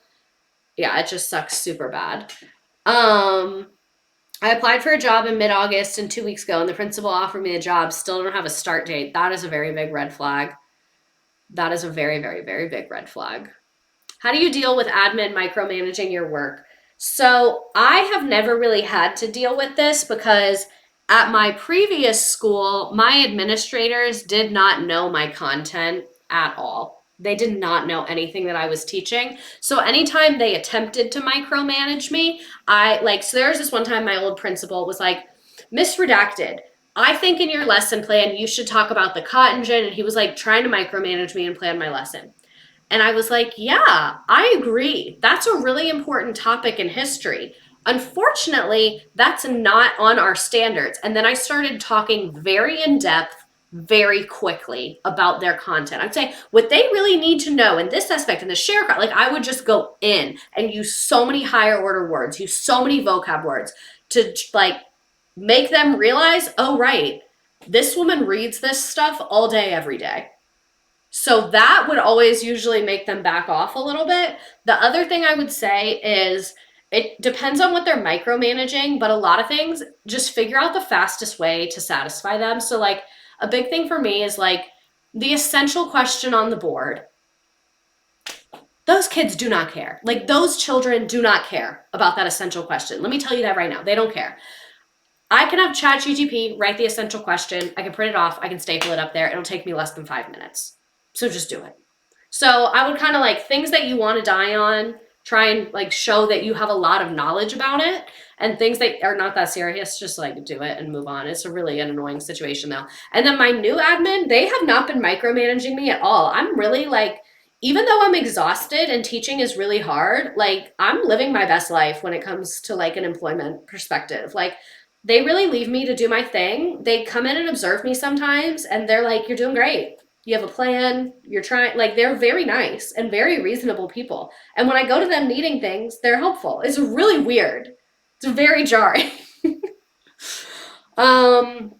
Yeah, it just sucks super bad. I applied for a job in mid-August and 2 weeks ago, and the principal offered me a job. Still don't have a start date. That is a very big red flag. That is a very, very, very big red flag. How do you deal with admin micromanaging your work? So I have never really had to deal with this, because at my previous school, my administrators did not know my content at all. They did not know anything that I was teaching. So anytime they attempted to micromanage me, so there was this one time my old principal was like, Miss Redacted, I think in your lesson plan, you should talk about the cotton gin. And he was like trying to micromanage me and plan my lesson. And I was like, yeah, I agree. That's a really important topic in history. Unfortunately, that's not on our standards. And then I started talking very in depth, very quickly about their content. I'd say what they really need to know in this aspect, in the share card, like I would just go in and use so many higher order words, use so many vocab words to like make them realize, oh, right, this woman reads this stuff all day, every day. So that would always usually make them back off a little bit. The other thing I would say is, it depends on what they're micromanaging, but a lot of things, just figure out the fastest way to satisfy them. So like a big thing for me is like the essential question on the board. Those kids do not care. Like, those children do not care about that essential question. Let me tell you that right now. They don't care. I can have ChatGPT write the essential question. I can print it off. I can staple it up there. It'll take me less than 5 minutes. So just do it. So I would kind of like things that you want to die on, try and like show that you have a lot of knowledge about it, and things that are not that serious, just like do it and move on. It's a really an annoying situation though. And then my new admin, they have not been micromanaging me at all. I'm really like, even though I'm exhausted and teaching is really hard, like I'm living my best life when it comes to like an employment perspective. Like, they really leave me to do my thing. They come in and observe me sometimes, and they're like, you're doing great. You have a plan. You're trying, like, they're very nice and very reasonable people. And when I go to them needing things, they're helpful. It's really weird. It's very jarring. um,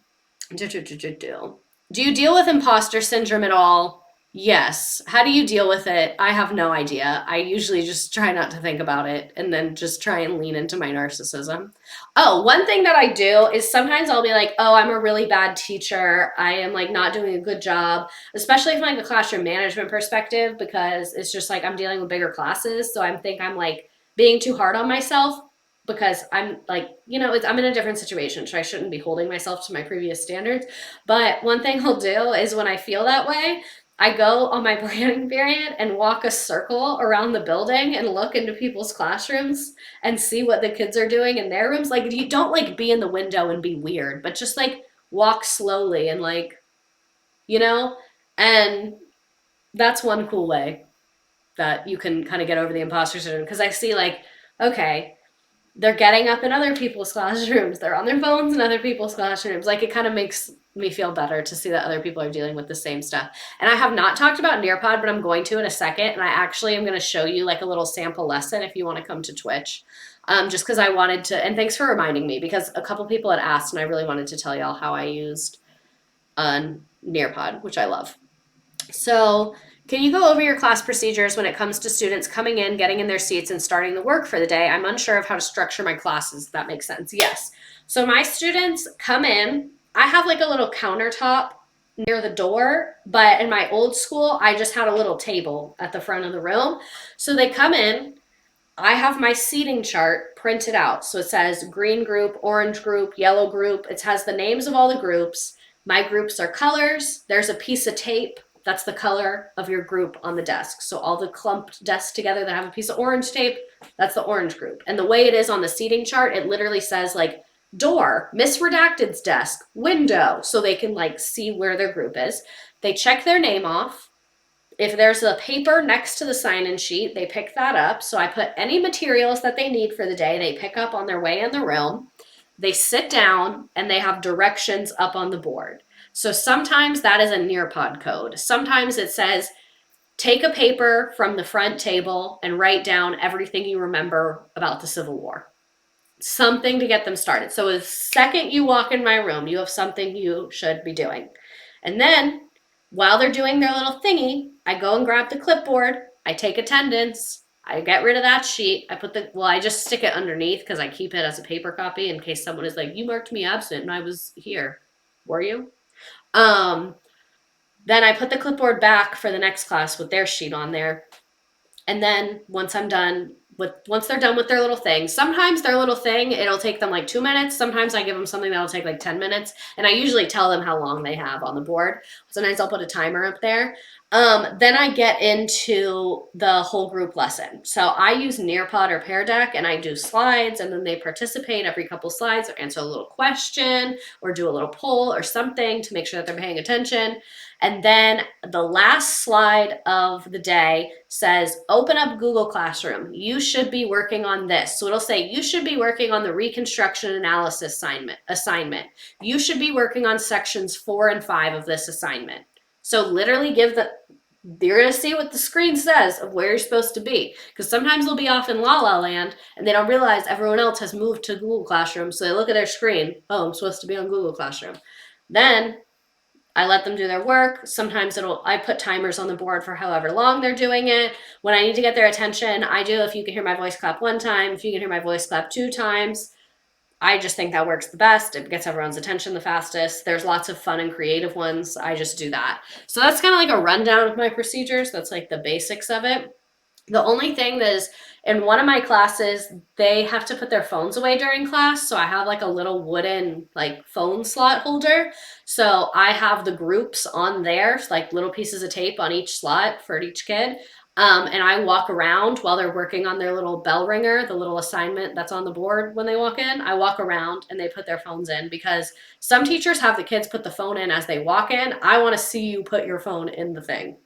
Do you deal with imposter syndrome at all? Yes. How do you deal with it? I have no idea. I usually just try not to think about it and then just try and lean into my narcissism. Oh, one thing that I do is sometimes I'll be like, oh, I'm a really bad teacher. I am like not doing a good job, especially from like a classroom management perspective, because it's just like I'm dealing with bigger classes. So I think I'm like being too hard on myself because I'm like, I'm in a different situation. So I shouldn't be holding myself to my previous standards. But one thing I'll do is when I feel that way, I go on my planning period and walk a circle around the building and look into people's classrooms and see what the kids are doing in their rooms. Like, you don't like be in the window and be weird, but just like walk slowly and like, you know? And that's one cool way that you can kind of get over the imposter syndrome. Because I see, like, okay, they're getting up in other people's classrooms. They're on their phones in other people's classrooms. Like, it kind of makes me feel better to see that other people are dealing with the same stuff. And I have not talked about Nearpod, but I'm going to in a second. And I actually am going to show you like a little sample lesson if you want to come to Twitch. Just because I wanted to, and thanks for reminding me, because a couple people had asked and I really wanted to tell y'all how I used Nearpod, which I love. So, can you go over your class procedures when it comes to students coming in, getting in their seats, and starting the work for the day? I'm unsure of how to structure my classes, if that makes sense. Yes. So, my students come in, I have like a little countertop near the door, but in my old school, I just had a little table at the front of the room. So, they come in, I have my seating chart printed out. So, it says green group, orange group, yellow group. It has the names of all the groups. My groups are colors. There's a piece of tape that's the color of your group on the desk. So all the clumped desks together that have a piece of orange tape, that's the orange group. And the way it is on the seating chart, it literally says like door, Miss Redacted's desk, window, so they can like see where their group is. They check their name off. If there's a paper next to the sign-in sheet, they pick that up. So I put any materials that they need for the day, they pick up on their way in the room. They sit down and they have directions up on the board. So sometimes that is a Nearpod code. Sometimes it says, take a paper from the front table and write down everything you remember about the Civil War. Something to get them started. So the second you walk in my room, you have something you should be doing. And then while they're doing their little thingy, I go and grab the clipboard. I take attendance. I get rid of that sheet. I just stick it underneath because I keep it as a paper copy in case someone is like, you marked me absent and I was here. Were you? Then I put the clipboard back for the next class with their sheet on there. And then once they're done with their little thing, sometimes their little thing, it'll take them like 2 minutes. Sometimes I give them something that'll take like 10 minutes. And I usually tell them how long they have on the board. Sometimes I'll put a timer up there. Then I get into the whole group lesson. So I use Nearpod or Pear Deck and I do slides and then they participate every couple slides or answer a little question or do a little poll or something to make sure that they're paying attention. And then the last slide of the day says, open up Google Classroom. You should be working on this. So it'll say, you should be working on the reconstruction analysis assignment. You should be working on sections 4 and 5 of this assignment. So literally you're going to see what the screen says of where you're supposed to be. Because sometimes they'll be off in La La Land and they don't realize everyone else has moved to Google Classroom. So they look at their screen. Oh, I'm supposed to be on Google Classroom. Then I let them do their work. Sometimes I put timers on the board for however long they're doing it. When I need to get their attention, I do. If you can hear my voice clap 1 time, if you can hear my voice clap 2 times, I just think that works the best. It gets everyone's attention the fastest. There's lots of fun and creative ones. I just do that. So that's kind of like a rundown of my procedures. That's like the basics of it. The only thing that is in one of my classes, they have to put their phones away during class. So I have like a little wooden like phone slot holder. So I have the groups on there, like little pieces of tape on each slot for each kid. And I walk around while they're working on their little bell ringer, the little assignment that's on the board when they walk in. I walk around and they put their phones in because some teachers have the kids put the phone in as they walk in. I want to see you put your phone in the thing.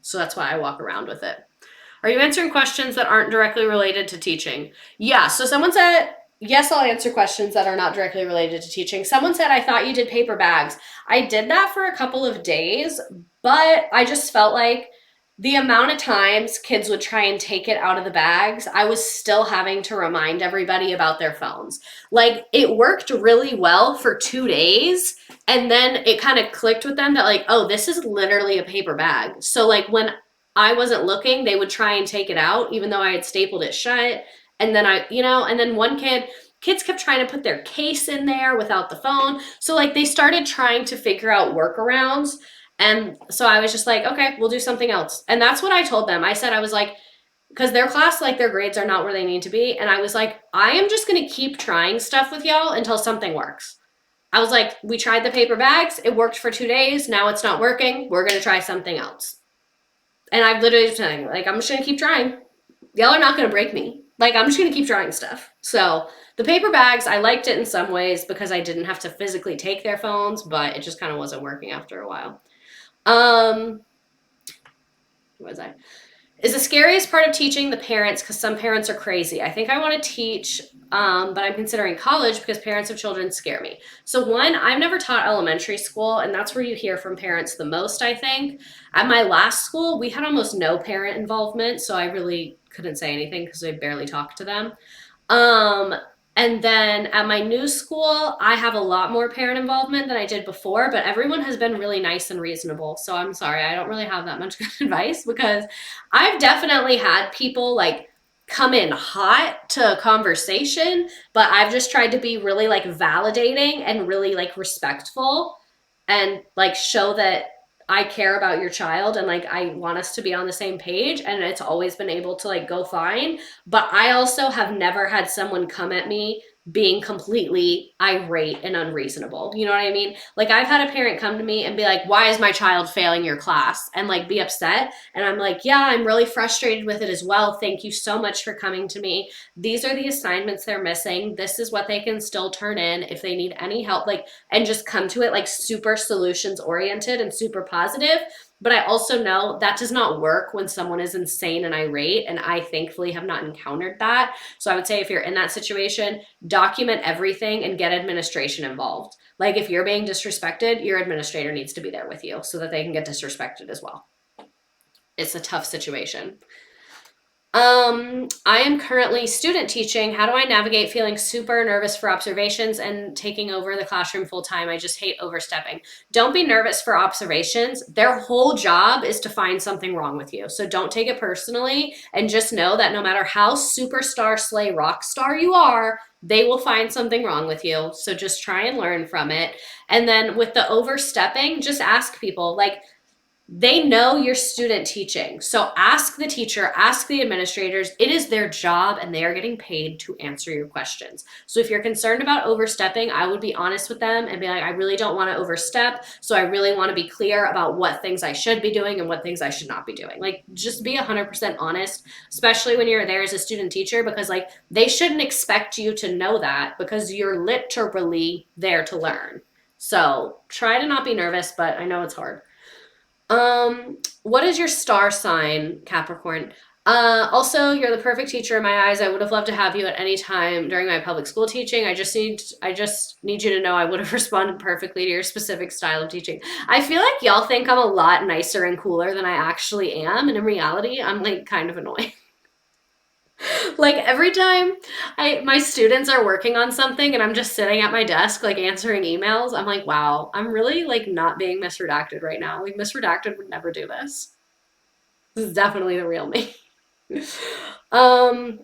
So that's why I walk around with it. Are you answering questions that aren't directly related to teaching? Yeah, so someone said, yes, I'll answer questions that are not directly related to teaching. Someone said, I thought you did paper bags. I did that for a couple of days, but I just felt like The amount of times kids would try and take it out of the bags, I was still having to remind everybody about their phones. Like, it worked really well for 2 days, and then it kind of clicked with them that, like, oh, this is literally a paper bag. So, like, when I wasn't looking, they would try and take it out, even though I had stapled it shut. And then and then one kids kept trying to put their case in there without the phone. So, like, they started trying to figure out workarounds. And so I was just like, okay, we'll do something else. And that's what I told them. I said, I was like, because their class, like, their grades are not where they need to be. And I was like, I am just going to keep trying stuff with y'all until something works. I was like, we tried the paper bags. It worked for 2 days. Now it's not working. We're going to try something else. And I've literally just telling, like, I'm just going to keep trying. Y'all are not going to break me. Like, I'm just going to keep trying stuff. So the paper bags, I liked it in some ways because I didn't have to physically take their phones, but it just kind of wasn't working after a while. What was I? Is the scariest part of teaching the parents, because some parents are crazy. I think I want to teach, but I'm considering college because parents of children scare me. So, one, I've never taught elementary school, and that's where you hear from parents the most, I think. At my last school, we had almost no parent involvement, so I really couldn't say anything because I barely talked to them. Um, and then at my new school, I have a lot more parent involvement than I did before, but everyone has been really nice and reasonable. So I'm sorry, I don't really have that much good advice because I've definitely had people like come in hot to a conversation, but I've just tried to be really like validating and really like respectful and like show that I care about your child and like I want us to be on the same page, and it's always been able to like go fine. But I also have never had someone come at me being completely irate and unreasonable. You know what I mean? Like, I've had a parent come to me and be like, "Why is my child failing your class?" and like be upset. And I'm like, "Yeah, I'm really frustrated with it as well. Thank you so much for coming to me. These are the assignments they're missing. This is what they can still turn in if they need any help." Like, and just come to it like super solutions oriented and super positive. But I also know that does not work when someone is insane and irate. And I thankfully have not encountered that. So I would say if you're in that situation, document everything and get administration involved. Like, if you're being disrespected, your administrator needs to be there with you so that they can get disrespected as well. It's a tough situation. I am currently student teaching. How do I navigate feeling super nervous for observations and taking over the classroom full time? I just hate overstepping. Don't be nervous for observations. Their whole job is to find something wrong with you. So don't take it personally, and just know that no matter how superstar slay rock star you are, they will find something wrong with you. So just try and learn from it. And then with the overstepping, just ask people, like, they know you're student teaching. So ask the teacher, ask the administrators. It is their job and they are getting paid to answer your questions. So if you're concerned about overstepping, I would be honest with them and be like, I really don't want to overstep. So I really want to be clear about what things I should be doing and what things I should not be doing. Like, just be 100% honest, especially when you're there as a student teacher, because like, they shouldn't expect you to know that because you're literally there to learn. So try to not be nervous, but I know it's hard. What is your star sign, Capricorn? Also, you're the perfect teacher in my eyes. I would have loved to have you at any time during my public school teaching. I just need you to know I would have responded perfectly to your specific style of teaching. I feel like y'all think I'm a lot nicer and cooler than I actually am, and in reality, I'm like kind of annoying. Like, every time my students are working on something and I'm just sitting at my desk like answering emails, I'm like, wow, I'm really like not being misredacted right now. Like, misredacted would never do this. This is definitely the real me. um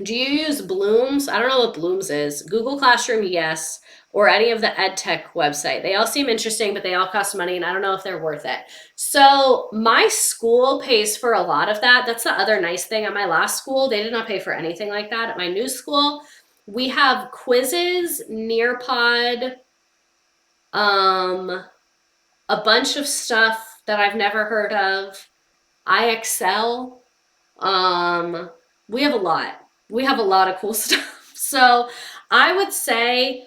do you use Blooms? I don't know what Blooms is. Google Classroom, yes, or any of the EdTech website. They all seem interesting, but they all cost money, and I don't know if they're worth it. So my school pays for a lot of that. That's the other nice thing. At my last school, they did not pay for anything like that. At my new school, we have quizzes, Nearpod, um, a bunch of stuff that I've never heard of, IXL. Um, we have a lot. We have a lot of cool stuff. So I would say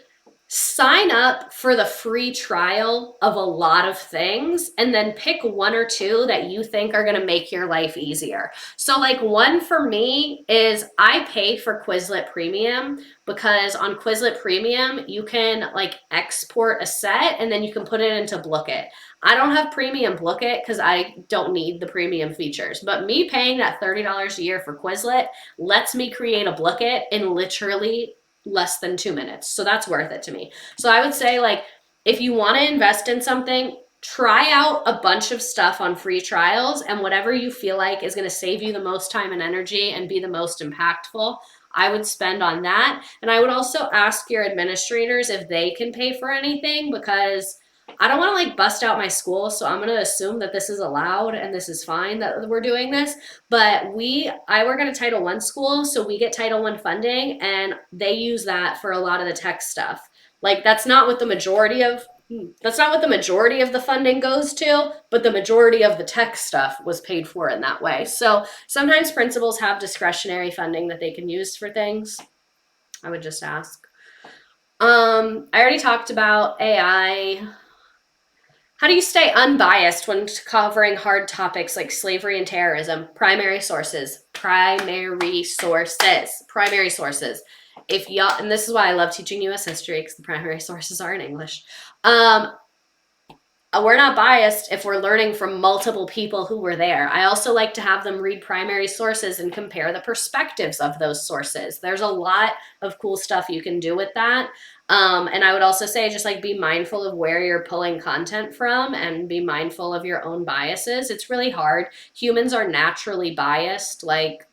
sign up for the free trial of a lot of things and then pick one or two that you think are going to make your life easier. So like one for me is I pay for Quizlet Premium because on Quizlet Premium you can like export a set and then you can put it into Blooket. I don't have premium Blooket because I don't need the premium features, but me paying that $30 a year for Quizlet lets me create a Blooket in literally less than 2 minutes. So that's worth it to me. So I would say like if you want to invest in something, try out a bunch of stuff on free trials, and whatever you feel like is going to save you the most time and energy and be the most impactful, I would spend on that. And I would also ask your administrators if they can pay for anything, because I don't want to like bust out my school, so I'm going to assume that this is allowed and this is fine that we're doing this. But I work at a Title I school, so we get Title I funding, and they use that for a lot of the tech stuff. Like that's not what the majority of the funding goes to, but the majority of the tech stuff was paid for in that way. So sometimes principals have discretionary funding that they can use for things. I would just ask. I already talked about AI. How do you stay unbiased when covering hard topics like slavery and terrorism? Primary sources. If y'all, and this is why I love teaching U.S. history, because the primary sources are in English. We're not biased if we're learning from multiple people who were there. I also like to have them read primary sources and compare the perspectives of those sources. There's a lot of cool stuff you can do with that. And I would also say just like be mindful of where you're pulling content from and be mindful of your own biases. It's really hard. Humans are naturally biased. Like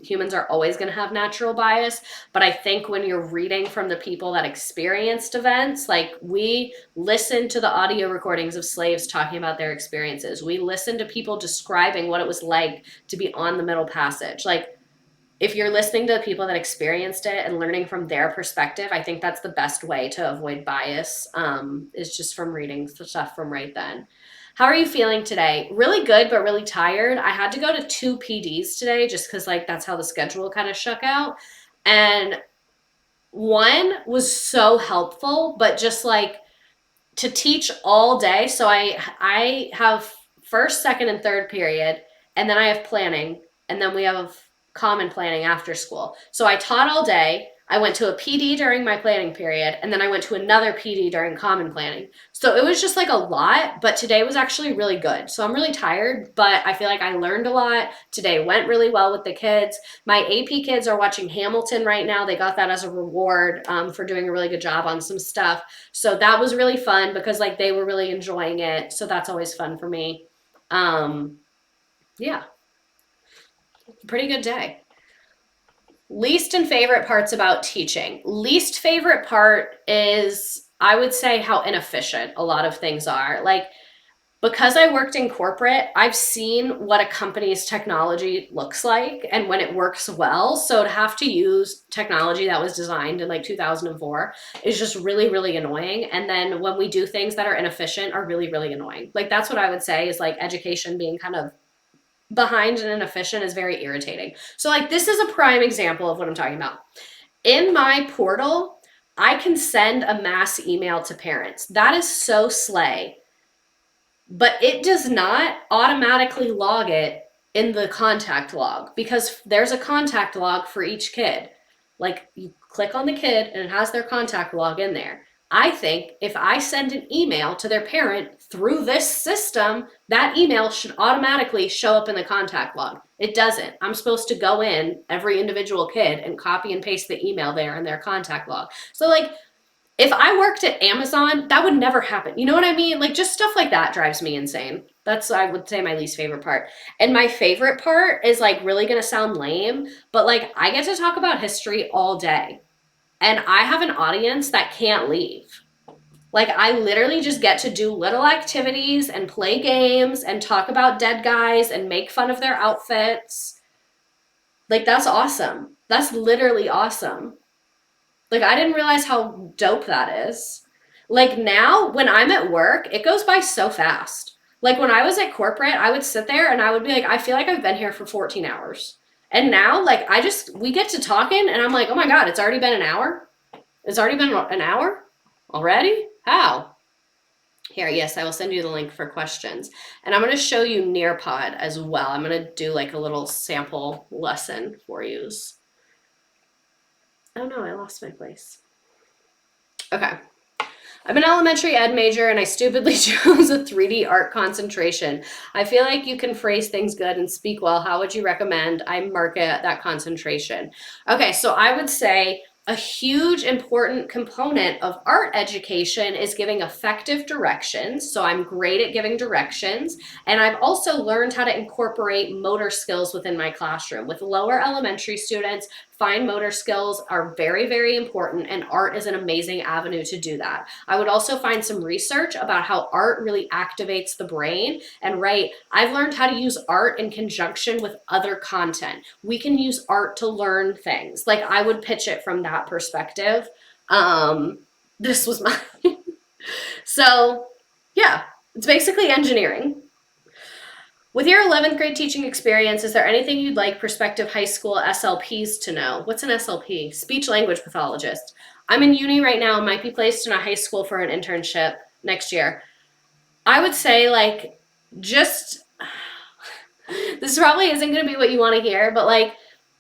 humans are always going to have natural bias, but I think when you're reading from the people that experienced events, like we listen to the audio recordings of slaves talking about their experiences. We listen to people describing what it was like to be on the Middle Passage. Like if you're listening to the people that experienced it and learning from their perspective, I think that's the best way to avoid bias, is just from reading stuff from right then. How are you feeling today? Really good, but really tired. I had to go to 2 PDs today just because like that's how the schedule kind of shook out. And one was so helpful, but just like to teach all day. So I have first, second, and third period, and then I have planning, and then we have common planning after school. So I taught all day. I went to a PD during my planning period, and then I went to another PD during common planning. So it was just like a lot, but today was actually really good. So I'm really tired, but I feel like I learned a lot. Today went really well with the kids. My AP kids are watching Hamilton right now. They got that as a reward for doing a really good job on some stuff. So that was really fun because like they were really enjoying it. So that's always fun for me. Yeah, pretty good day. Least and favorite parts about teaching. Least favorite part is, I would say, how inefficient a lot of things are. Like, because I worked in corporate, I've seen what a company's technology looks like and when it works well. So to have to use technology that was designed in like 2004 is just really, really annoying. And then when we do things that are inefficient are really, really annoying. Like that's what I would say is like education being kind of behind and inefficient is very irritating. So like this is a prime example of what I'm talking about. In my portal, I can send a mass email to parents. That is so slay. But it does not automatically log it in the contact log because there's a contact log for each kid. Like you click on the kid and it has their contact log in there. I think if I send an email to their parent through this system, that email should automatically show up in the contact log. It doesn't. I'm supposed to go in every individual kid and copy and paste the email there in their contact log. So like if I worked at Amazon, that would never happen. You know what I mean? Like just stuff like that drives me insane. That's, I would say, my least favorite part. And my favorite part is like really gonna sound lame, but like I get to talk about history all day. And I have an audience that can't leave. Like I literally just get to do little activities and play games and talk about dead guys and make fun of their outfits. Like that's awesome. That's literally awesome. Like I didn't realize how dope that is. Like now when I'm at work, it goes by so fast. Like when I was at corporate, I would sit there and I would be like, I feel like I've been here for 14 hours. And now, like, we get to talking and I'm like, oh my God, it's already been an hour? It's already been an hour? Already? How? Here, yes, I will send you the link for questions. And I'm going to show you Nearpod as well. I'm going to do like a little sample lesson for you. Oh no, I lost my place. Okay. I'm an elementary ed major and I stupidly chose a 3D art concentration. I feel like you can phrase things good and speak well. How would you recommend I market that concentration? Okay, so I would say a huge important component of art education is giving effective directions. So I'm great at giving directions. And I've also learned how to incorporate motor skills within my classroom. With lower elementary students, fine motor skills are very, very important, and art is an amazing avenue to do that. I would also find some research about how art really activates the brain. And right, I've learned how to use art in conjunction with other content. We can use art to learn things. Like I would pitch it from that perspective. This was mine. So yeah, it's basically engineering. With your 11th grade teaching experience, is there anything you'd like prospective high school SLPs to know? What's an SLP? Speech language pathologist. I'm in uni right now and might be placed in a high school for an internship next year. I would say, like, just, this probably isn't going to be what you want to hear, but like,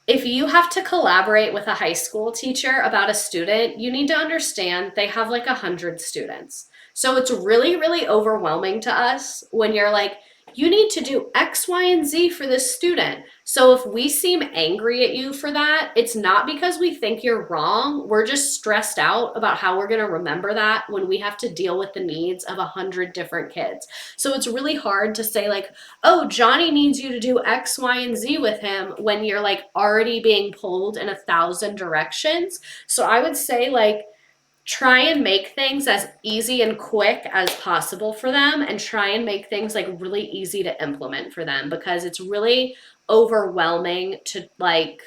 if you have to collaborate with a high school teacher about a student, you need to understand they have like 100 students. So it's really, really overwhelming to us when you're like, you need to do X, Y, and Z for this student. So if we seem angry at you for that, it's not because we think you're wrong. We're just stressed out about how we're going to remember that when we have to deal with the needs of 100 different kids. So it's really hard to say like, oh, Johnny needs you to do X, Y, and Z with him when you're like already being pulled in 1,000 directions. So I would say like, try and make things as easy and quick as possible for them, and try and make things like really easy to implement for them, because it's really overwhelming to like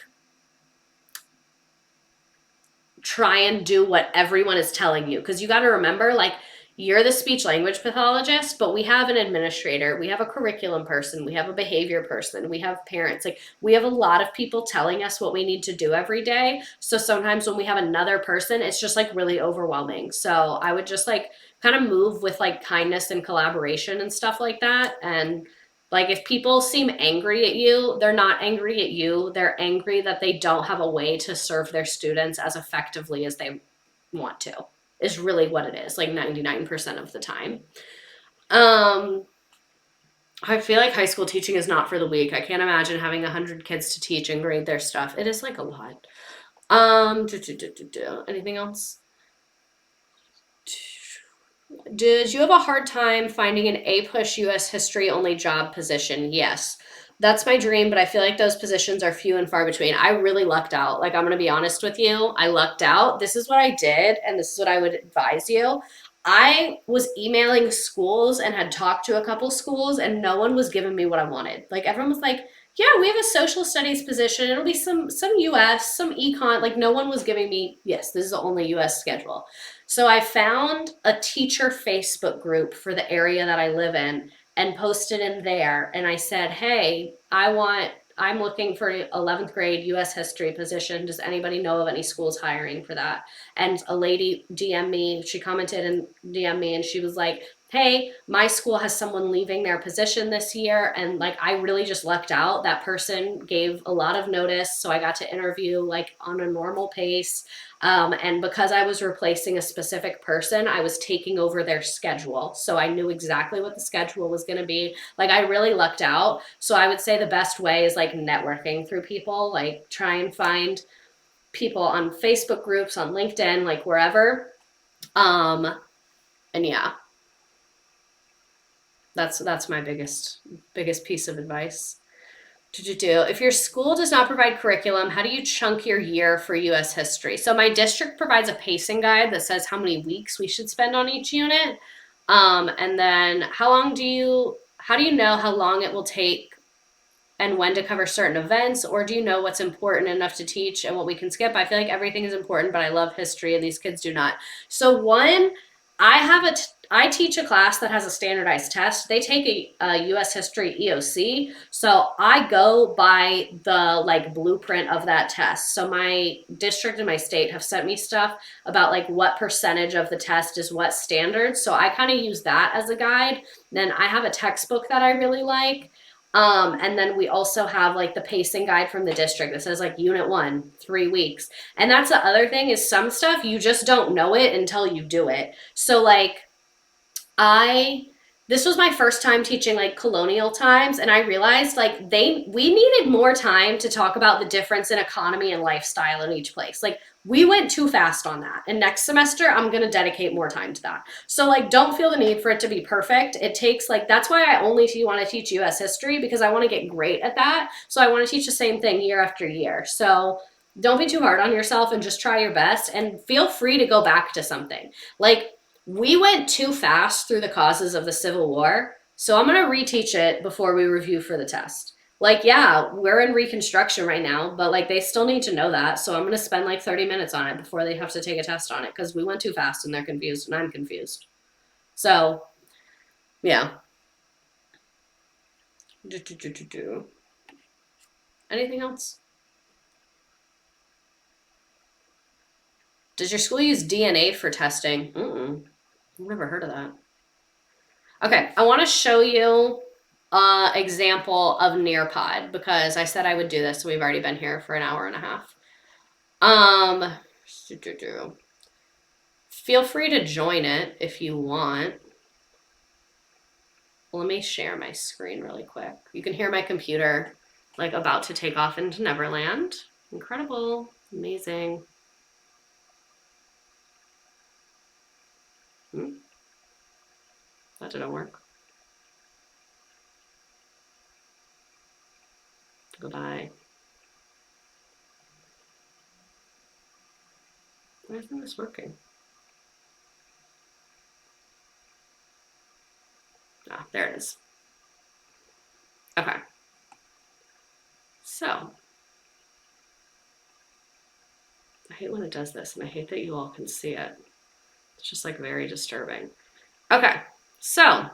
try and do what everyone is telling you, because you got to remember like you're the speech language pathologist, but we have an administrator, we have a curriculum person, we have a behavior person, we have parents. Like we have a lot of people telling us what we need to do every day. So sometimes when we have another person, it's just like really overwhelming. So I would just like kind of move with like kindness and collaboration and stuff like that. And like if people seem angry at you, they're not angry at you. They're angry that they don't have a way to serve their students as effectively as they want to, is really what it is, like 99% of the time. I feel like high school teaching is not for the weak. I can't imagine having 100 kids to teach and grade their stuff. It is like a lot. Anything else? Did you have a hard time finding an APUSH US history only job position? Yes. That's my dream, but I feel like those positions are few and far between. I really lucked out. Like, I'm going to be honest with you. I lucked out. This is what I did, and this is what I would advise you. I was emailing schools and had talked to a couple schools, and no one was giving me what I wanted. Like, everyone was like, yeah, we have a social studies position. It'll be some US, some econ. Like, no one was giving me, yes, this is the only US schedule. So I found a teacher Facebook group for the area that I live in and posted in there. And I said, hey, I'm looking for an 11th grade US history position. Does anybody know of any schools hiring for that? And a lady DM'd me, she commented and DM'd me, and she was like, hey, my school has someone leaving their position this year. And like, I really just lucked out. That person gave a lot of notice. So I got to interview like on a normal pace. And because I was replacing a specific person, I was taking over their schedule. So I knew exactly what the schedule was going to be. Like, I really lucked out. So I would say the best way is like networking through people, like try and find people on Facebook groups, on LinkedIn, like wherever. And yeah, that's my biggest piece of advice. If your school does not provide curriculum, how do you chunk your year for US history? So my district provides a pacing guide that says how many weeks we should spend on each unit. And then how do you know how long it will take and when to cover certain events? Or do you know what's important enough to teach and what we can skip? I feel like everything is important, but I love history and these kids do not. So one, I teach a class that has a standardized test. They take a U.S. history EOC, so I go by the like blueprint of that test. So my district and my state have sent me stuff about like what percentage of the test is what standard. So I kind of use that as a guide. Then I have a textbook that I really like. And then we also have like the pacing guide from the district that says like unit 1, 3 weeks. And that's the other thing is some stuff you just don't know it until you do it. So like I this was my first time teaching like colonial times, and I realized like we needed more time to talk about the difference in economy and lifestyle in each place. Like we went too fast on that. And next semester I'm going to dedicate more time to that. So like don't feel the need for it to be perfect. It takes like that's why I only want to teach US history, because I want to get great at that. So I want to teach the same thing year after year. So don't be too hard on yourself and just try your best, and feel free to go back to something. Like we went too fast through the causes of the Civil War, so I'm going to reteach it before we review for the test. Like, yeah, we're in Reconstruction right now, but like they still need to know that, so I'm going to spend like 30 minutes on it before they have to take a test on it, because we went too fast and they're confused and I'm confused. So, yeah. Anything else? Does your school use DNA for testing? I've never heard of that. Okay, I want to show you an example of Nearpod, because I said I would do this. So we've already been here for an hour and a half. Feel free to join it if you want. Let me share my screen really quick. You can hear my computer like about to take off into Neverland. Incredible, amazing. That didn't work. Goodbye. Why isn't this working? Ah, there it is. Okay. So, I hate when it does this, and I hate that you all can see it. It's just like very disturbing. Okay, so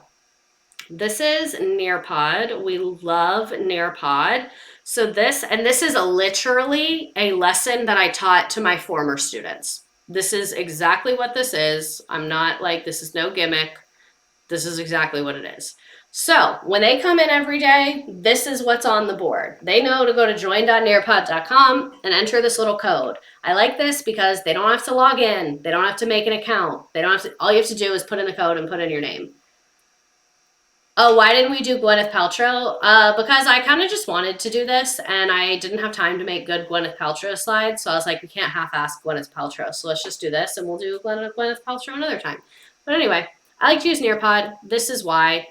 this is Nearpod. We love Nearpod. So this is literally a lesson that I taught to my former students. This is exactly what this is. I'm not like, this is no gimmick. This is exactly what it is. So when they come in every day, this is what's on the board. They know to go to join.nearpod.com and enter this little code. I like this because they don't have to log in. They don't have to make an account. They don't have to, all you have to do is put in the code and put in your name. Oh, why didn't we do Gwyneth Paltrow? Because I kind of just wanted to do this, and I didn't have time to make good Gwyneth Paltrow slides, so I was like, we can't half-ass Gwyneth Paltrow, so let's just do this, and we'll do Gwyneth Paltrow another time. But anyway, I like to use Nearpod. This is why.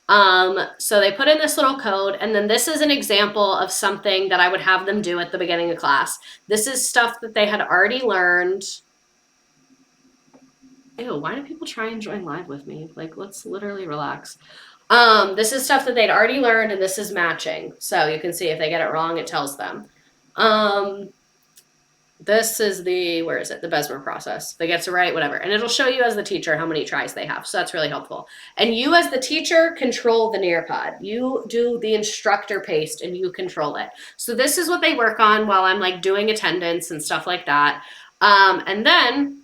So they put in this little code, and then this is an example of something that I would have them do at the beginning of class. This is stuff that they had already learned. Ew, why do people try and join live with me? Like, let's literally relax. This is stuff that they'd already learned, and this is matching. So you can see if they get it wrong, it tells them. This is the, where is it? The Besmer process. If they get it right, whatever. And it'll show you as the teacher how many tries they have. So that's really helpful. And you as the teacher control the Nearpod. You do the instructor paste and you control it. So this is what they work on while I'm like doing attendance and stuff like that. And then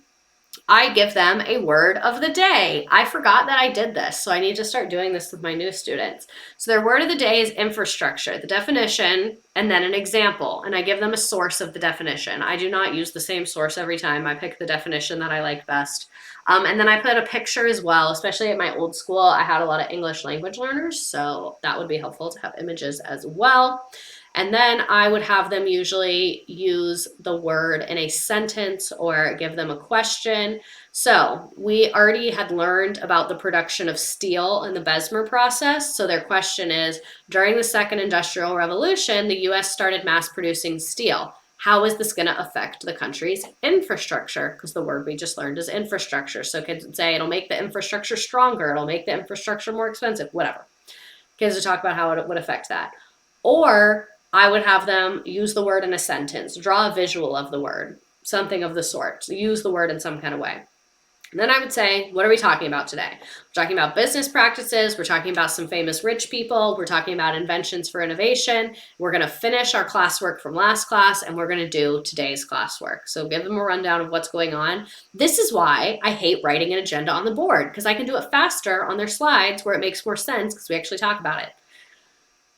I give them a word of the day. I forgot that I did this, so I need to start doing this with my new students. So their word of the day is infrastructure, the definition, and then an example. And I give them a source of the definition. I do not use the same source every time. I pick the definition that I like best. And then I put a picture as well, especially at my old school. I had a lot of English language learners, so that would be helpful to have images as well. And then I would have them usually use the word in a sentence or give them a question. So we already had learned about the production of steel in the Besmer process. So their question is, during the Second Industrial Revolution, the US started mass producing steel. How is this going to affect the country's infrastructure? Because the word we just learned is infrastructure. So kids would say it'll make the infrastructure stronger, it'll make the infrastructure more expensive, whatever. Kids would talk about how it would affect that. Or I would have them use the word in a sentence, draw a visual of the word, something of the sort. So use the word in some kind of way. And then I would say, what are we talking about today? We're talking about business practices. We're talking about some famous rich people. We're talking about inventions for innovation. We're going to finish our classwork from last class, and we're going to do today's classwork. So give them a rundown of what's going on. This is why I hate writing an agenda on the board, because I can do it faster on their slides where it makes more sense because we actually talk about it.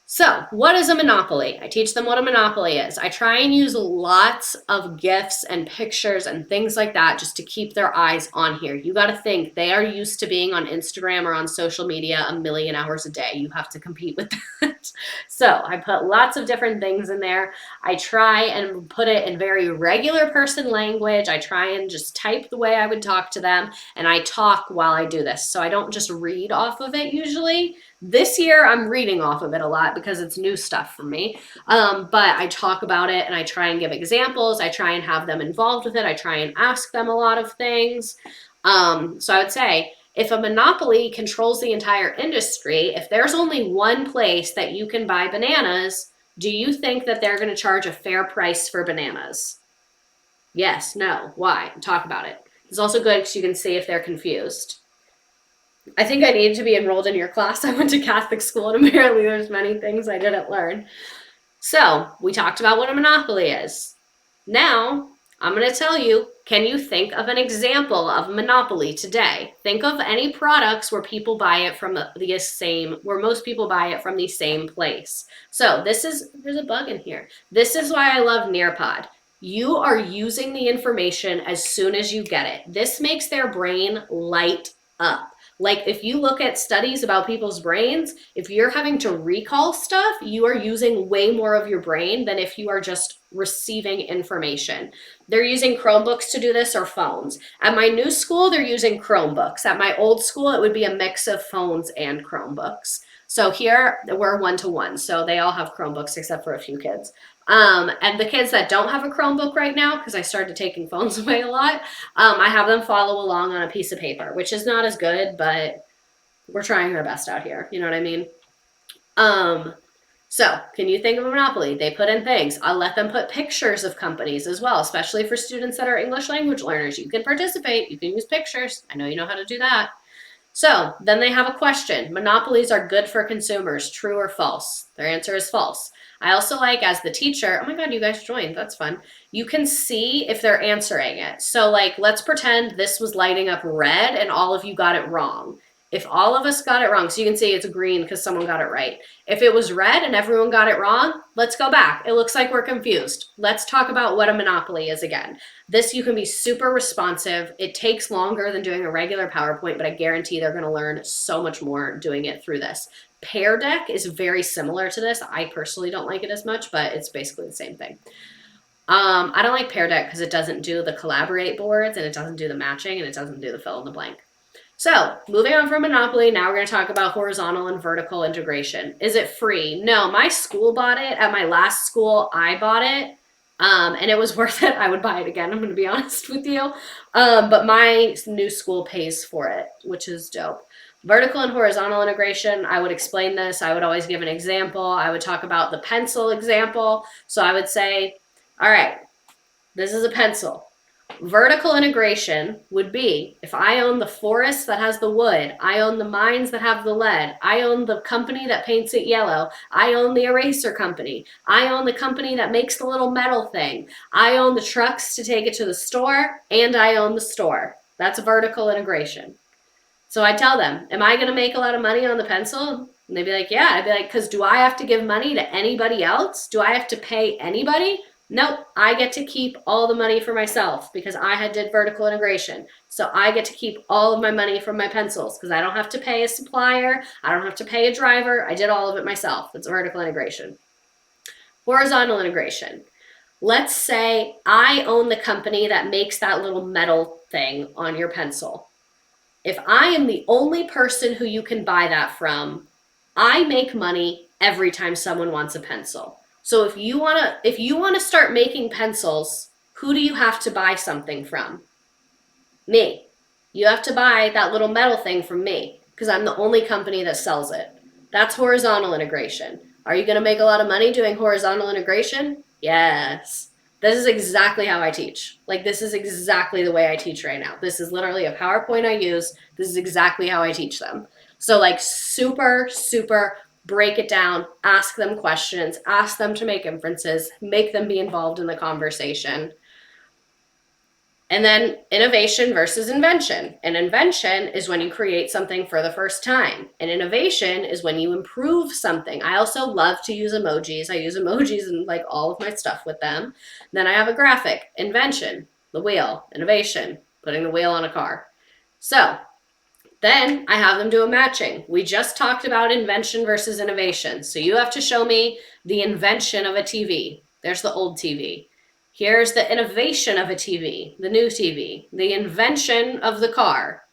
So, what is a monopoly? I teach them what a monopoly is. I try and use lots of GIFs and pictures and things like that just to keep their eyes on here. You got to think they are used to being on Instagram or on social media a million hours a day. You have to compete with that. So, I put lots of different things in there. I try and put it in very regular person language. I try and just type the way I would talk to them, and I talk while I do this. So, I don't just read off of it usually. This year, I'm reading off of it a lot because it's new stuff for me. But I talk about it and I try and give examples. I try and have them involved with it. I try and ask them a lot of things. So I would say, if a monopoly controls the entire industry, if there's only one place that you can buy bananas, do you think that they're going to charge a fair price for bananas? Yes, no, why? Talk about it. It's also good because you can see if they're confused. I think I needed to be enrolled in your class. I went to Catholic school, and apparently there's many things I didn't learn. So we talked about what a monopoly is. Now I'm going to tell you, can you think of an example of monopoly today? Think of any products where people buy it from the same, where most people buy it from the same place. So there's a bug in here. This is why I love Nearpod. You are using the information as soon as you get it. This makes their brain light up. Like if you look at studies about people's brains, if you're having to recall stuff, you are using way more of your brain than if you are just receiving information. They're using Chromebooks to do this or phones. At my new school, they're using Chromebooks. At my old school, it would be a mix of phones and Chromebooks. So here we're 1-to-1. So they all have Chromebooks except for a few kids. And the kids that don't have a Chromebook right now, because I started taking phones away a lot, I have them follow along on a piece of paper, which is not as good, but we're trying our best out here. You know what I mean? So can you think of a monopoly? They put in things. I'll let them put pictures of companies as well, especially for students that are English language learners. You can participate. You can use pictures. I know you know how to do that. So then they have a question. Monopolies are good for consumers, true or false? Their answer is false. I also like, as the teacher, oh my God, you guys joined. That's fun. You can see if they're answering it. So like, let's pretend this was lighting up red and all of you got it wrong. If all of us got it wrong, so you can see it's green because someone got it right. If it was red and everyone got it wrong, let's go back. It looks like we're confused. Let's talk about what a monopoly is again. This, you can be super responsive. It takes longer than doing a regular PowerPoint, but I guarantee they're going to learn so much more doing it through this. Pear Deck is very similar to this. I personally don't like it as much, but it's basically the same thing. I don't like Pear Deck because it doesn't do the collaborate boards, and it doesn't do the matching, and it doesn't do the fill in the blank. So moving on from Monopoly, now we're going to talk about horizontal and vertical integration. Is it free? No, my school bought it. At my last school, I bought it. And it was worth it. I would buy it again, I'm going to be honest with you. But my new school pays for it, which is dope. Vertical and horizontal integration, I would explain this. I would always give an example. I would talk about the pencil example. So I would say, all right, this is a pencil. Vertical integration would be, if I own the forest that has the wood, I own the mines that have the lead, I own the company that paints it yellow, I own the eraser company, I own the company that makes the little metal thing, I own the trucks to take it to the store, and I own the store. That's vertical integration. So I tell them, am I going to make a lot of money on the pencil? And they'd be like, yeah. I'd be like, because do I have to give money to anybody else? Do I have to pay anybody? Nope, I get to keep all the money for myself because I did vertical integration. So I get to keep all of my money from my pencils because I don't have to pay a supplier. I don't have to pay a driver. I did all of it myself. That's vertical integration. Horizontal integration. Let's say I own the company that makes that little metal thing on your pencil. If I am the only person who you can buy that from, I make money every time someone wants a pencil. So if you want to start making pencils, who do you have to buy something from? Me. You have to buy that little metal thing from me because I'm the only company that sells it. That's horizontal integration. Are you going to make a lot of money doing horizontal integration? Yes. This is exactly how I teach. Like, this is exactly the way I teach right now. This is literally a PowerPoint I use. This is exactly how I teach them. So like super, super break it down, ask them questions, ask them to make inferences, make them be involved in the conversation. And then innovation versus invention. An invention is when you create something for the first time. An innovation is when you improve something. I also love to use emojis. I use emojis in like all of my stuff with them. Then I have a graphic. Invention, the wheel. Innovation, putting the wheel on a car. So then I have them do a matching. We just talked about invention versus innovation. So you have to show me the invention of a TV. There's the old TV. Here's the innovation of a TV, the new TV, the invention of the car,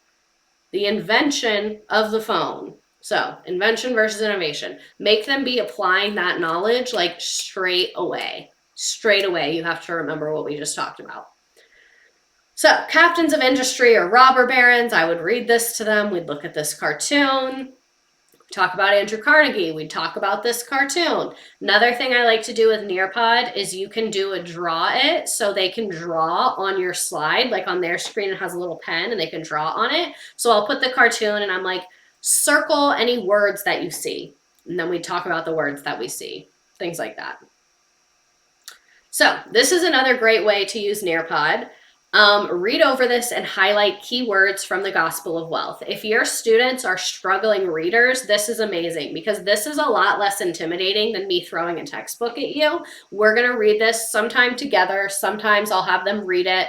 the invention of the phone. So invention versus innovation. Make them be applying that knowledge like straight away. Straight away, you have to remember what we just talked about. So captains of industry or robber barons, I would read this to them. We'd look at this cartoon. Talk about Andrew Carnegie, we'd talk about this cartoon. Another thing I like to do with Nearpod is you can do a draw it, so they can draw on your slide, like on their screen it has a little pen and they can draw on it. So I'll put the cartoon and I'm like, circle any words that you see. And then we talk about the words that we see, things like that. So this is another great way to use Nearpod. Read over this and highlight keywords from the Gospel of Wealth. If your students are struggling readers, this is amazing because this is a lot less intimidating than me throwing a textbook at you. We're going to read this sometime together. Sometimes I'll have them read it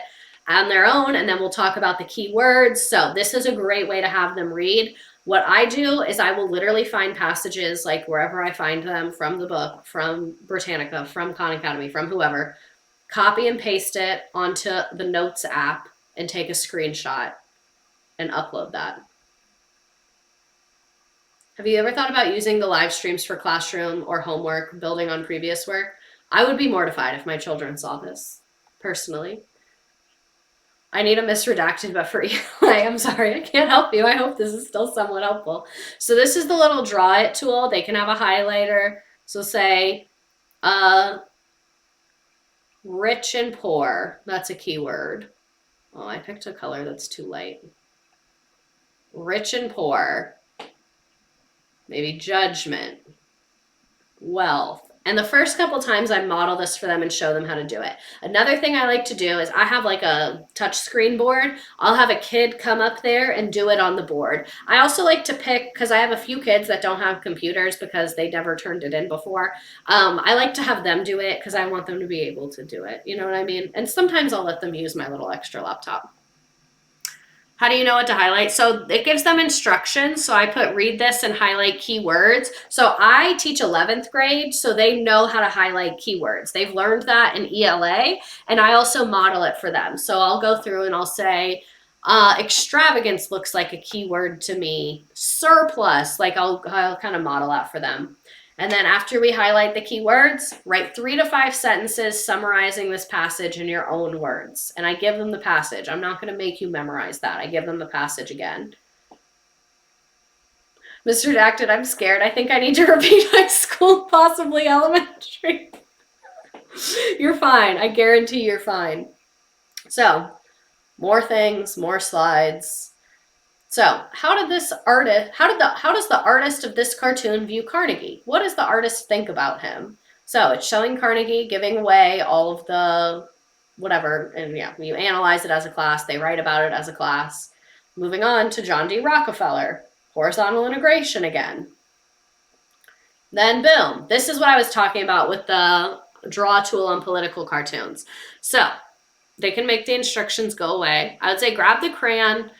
on their own and then we'll talk about the keywords. So this is a great way to have them read. What I do is I will literally find passages like wherever I find them from the book, from Britannica, from Khan Academy, from whoever, copy and paste it onto the Notes app and take a screenshot and upload that. Have you ever thought about using the live streams for classroom or homework, building on previous work? I would be mortified if my children saw this, personally. I need a misredacted but for Eli. I'm sorry, I can't help you. I hope this is still somewhat helpful. So this is the little draw it tool. They can have a highlighter. So say, rich and poor, that's a keyword. Oh, I picked a color that's too light. Rich and poor, maybe judgment, wealth. And the first couple times I model this for them and show them how to do it. Another thing I like to do is I have like a touch screen board. I'll have a kid come up there and do it on the board. I also like to pick, because I have a few kids that don't have computers because they never turned it in before. I like to have them do it because I want them to be able to do it. You know what I mean? And sometimes I'll let them use my little extra laptop. How do you know what to highlight? So it gives them instructions. So I put read this and highlight keywords. So I teach 11th grade, so they know how to highlight keywords. They've learned that in ELA, and I also model it for them. So I'll go through and I'll say, extravagance looks like a keyword to me. Surplus, like I'll kind of model out for them. And then after we highlight the keywords, write 3 to 5 sentences summarizing this passage in your own words. And I give them the passage. I'm not going to make you memorize that. I give them the passage again. Mr. Redacted, I'm scared. I think I need to repeat high school, possibly elementary. You're fine. I guarantee you're fine. So, more things, more slides. So how does the artist of this cartoon view Carnegie? What does the artist think about him? So it's showing Carnegie, giving away all of the whatever, and yeah, you analyze it as a class, they write about it as a class. Moving on to John D. Rockefeller, horizontal integration again. Then boom, this is what I was talking about with the draw tool on political cartoons. So they can make the instructions go away. I would say grab the crayon,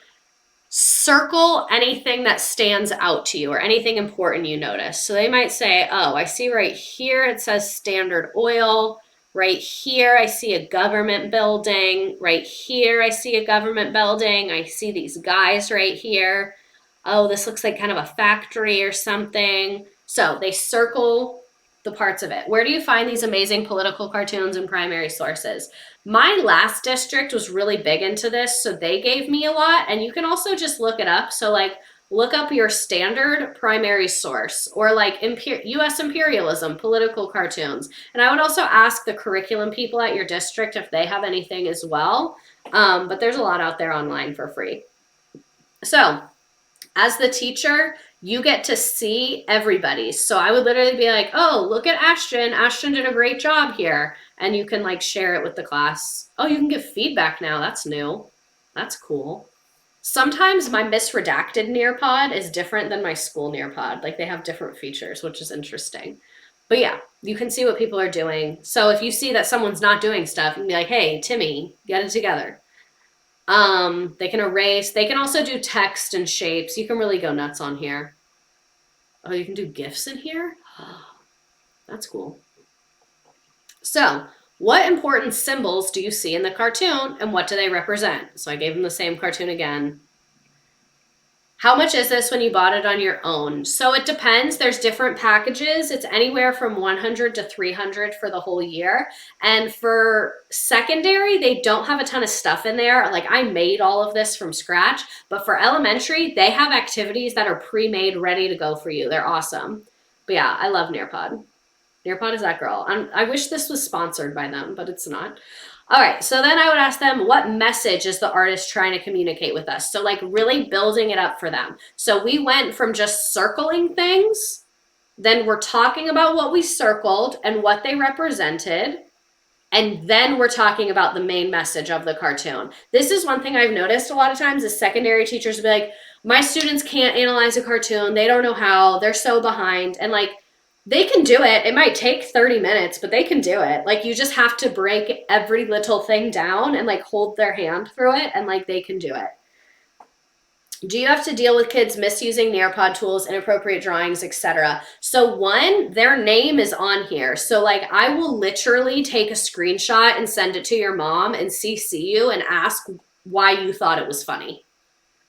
circle anything that stands out to you or anything important you notice. So they might say, oh, I see right here it says Standard Oil. Right here I see a government building. Right here I see a government building. I see these guys right here. Oh, this looks like kind of a factory or something. So they circle the parts of it. Where do you find these amazing political cartoons and primary sources? My last district was really big into this, so they gave me a lot, and you can also just look it up. So like look up your standard primary source, or like US imperialism, political cartoons. And I would also ask the curriculum people at your district if they have anything as well. But there's a lot out there online for free. So as the teacher, you get to see everybody. So I would literally be like, oh, look at Ashton. Ashton did a great job here. And you can like share it with the class. Oh, you can give feedback now. That's new. That's cool. Sometimes my misredacted Nearpod is different than my school Nearpod. Like they have different features, which is interesting. But yeah, you can see what people are doing. So if you see that someone's not doing stuff, you can be like, hey, Timmy, get it together. They can erase. They can also do text and shapes. You can really go nuts on here. Oh, you can do GIFs in here? That's cool. So, what important symbols do you see in the cartoon and what do they represent? So I gave them the same cartoon again. How much is this when you bought it on your own? So it depends. There's different packages. It's anywhere from 100 to 300 for the whole year. And for secondary, they don't have a ton of stuff in there. Like I made all of this from scratch, but for elementary, they have activities that are pre-made, ready to go for you. They're awesome. But yeah, I love Nearpod. Nearpod is that girl. I wish this was sponsored by them, but it's not. All right, so then I would ask them, what message is the artist trying to communicate with us? So like really building it up for them. So we went from just circling things, then we're talking about what we circled and what they represented, and then we're talking about the main message of the cartoon. This is one thing I've noticed a lot of times is secondary teachers will be like, my students can't analyze a cartoon. They don't know how. They're so behind. And like, they can do it. It might take 30 minutes, but they can do it. Like you just have to break every little thing down and like hold their hand through it and like they can do it. Do you have to deal with kids misusing Nearpod tools, inappropriate drawings, etc.? So one, their name is on here. So like I will literally take a screenshot and send it to your mom and CC you and ask why you thought it was funny.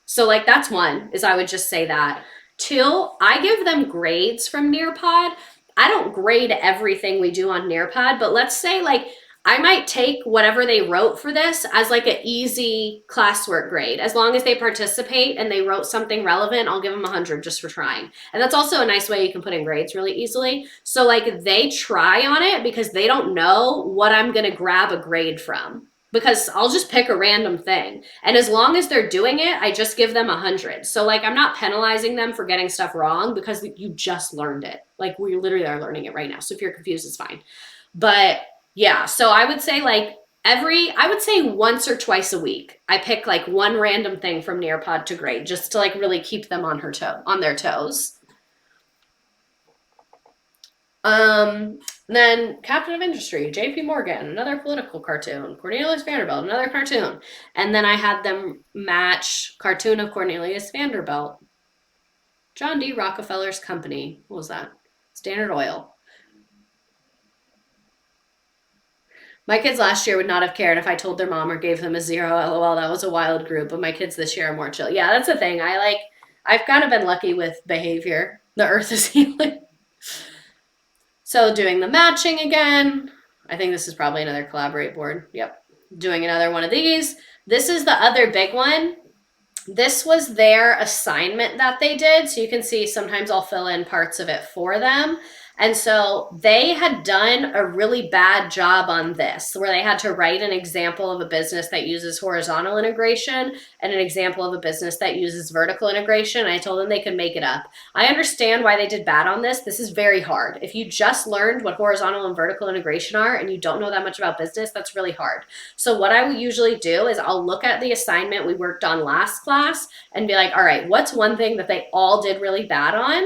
So like that's one, is I would just say that. Two, I give them grades from Nearpod. I don't grade everything we do on Nearpod, but let's say like I might take whatever they wrote for this as like an easy classwork grade. As long as they participate and they wrote something relevant, I'll give them 100 just for trying. And that's also a nice way you can put in grades really easily. So like they try on it because they don't know what I'm going to grab a grade from. Because I'll just pick a random thing. And as long as they're doing it, I just give them 100. So like I'm not penalizing them for getting stuff wrong because you just learned it. Like we literally are learning it right now. So if you're confused, it's fine. But yeah, so I would say like I would say once or twice a week, I pick like one random thing from Nearpod to grade just to like really keep them on their toes. Then Captain of Industry, JP Morgan, another political cartoon, Cornelius Vanderbilt, another cartoon. And then I had them match cartoon of Cornelius Vanderbilt. John D. Rockefeller's company. What was that? Standard Oil. My kids last year would not have cared if I told their mom or gave them a 0. LOL, that was a wild group, but my kids this year are more chill. Yeah, that's the thing. I've kind of been lucky with behavior. The earth is healing. So doing the matching again. I think this is probably another collaborate board. Yep. Doing another one of these. This is the other big one. This was their assignment that they did. So you can see sometimes I'll fill in parts of it for them. And so they had done a really bad job on this, where they had to write an example of a business that uses horizontal integration and an example of a business that uses vertical integration. I told them they could make it up. I understand why they did bad on this. This is very hard. If you just learned what horizontal and vertical integration are and you don't know that much about business, that's really hard. So what I would usually do is I'll look at the assignment we worked on last class and be like, all right, what's one thing that they all did really bad on?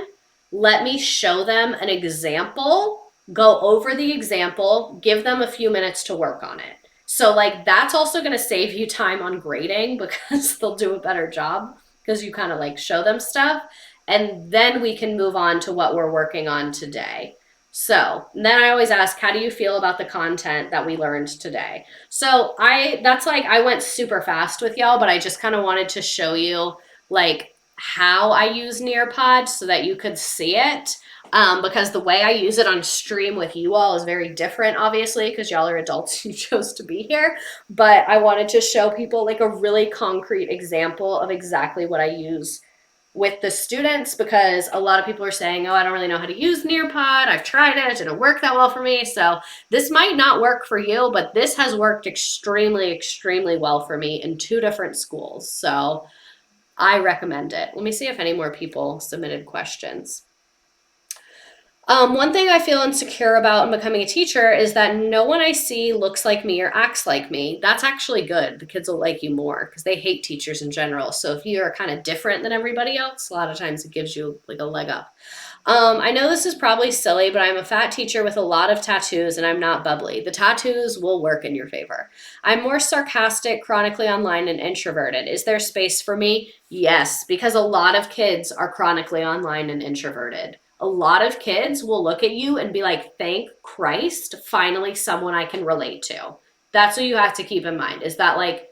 Let me show them an example, go over the example, give them a few minutes to work on it. So like that's also going to save you time on grading because they'll do a better job because you kind of like show them stuff. And then we can move on to what we're working on today. So then I always ask, how do you feel about the content that we learned today? So I went super fast with y'all, but I just kind of wanted to show you like how I use Nearpod so that you could see it. Because the way I use it on stream with you all is very different, obviously, because y'all are adults who chose to be here. But I wanted to show people like a really concrete example of exactly what I use with the students because a lot of people are saying, oh, I don't really know how to use Nearpod. I've tried it. It didn't work that well for me. So this might not work for you, but this has worked extremely, extremely well for me in 2 different schools. So I recommend it. Let me see if any more people submitted questions. One thing I feel insecure about in becoming a teacher is that no one I see looks like me or acts like me. That's actually good. The kids will like you more because they hate teachers in general. So if you're kind of different than everybody else, a lot of times it gives you like a leg up. I know this is probably silly, but I'm a fat teacher with a lot of tattoos and I'm not bubbly. The tattoos will work in your favor. I'm more sarcastic, chronically online, and introverted. Is there space for me? Yes, because a lot of kids are chronically online and introverted. A lot of kids will look at you and be like, thank Christ, finally someone I can relate to. That's what you have to keep in mind, is that like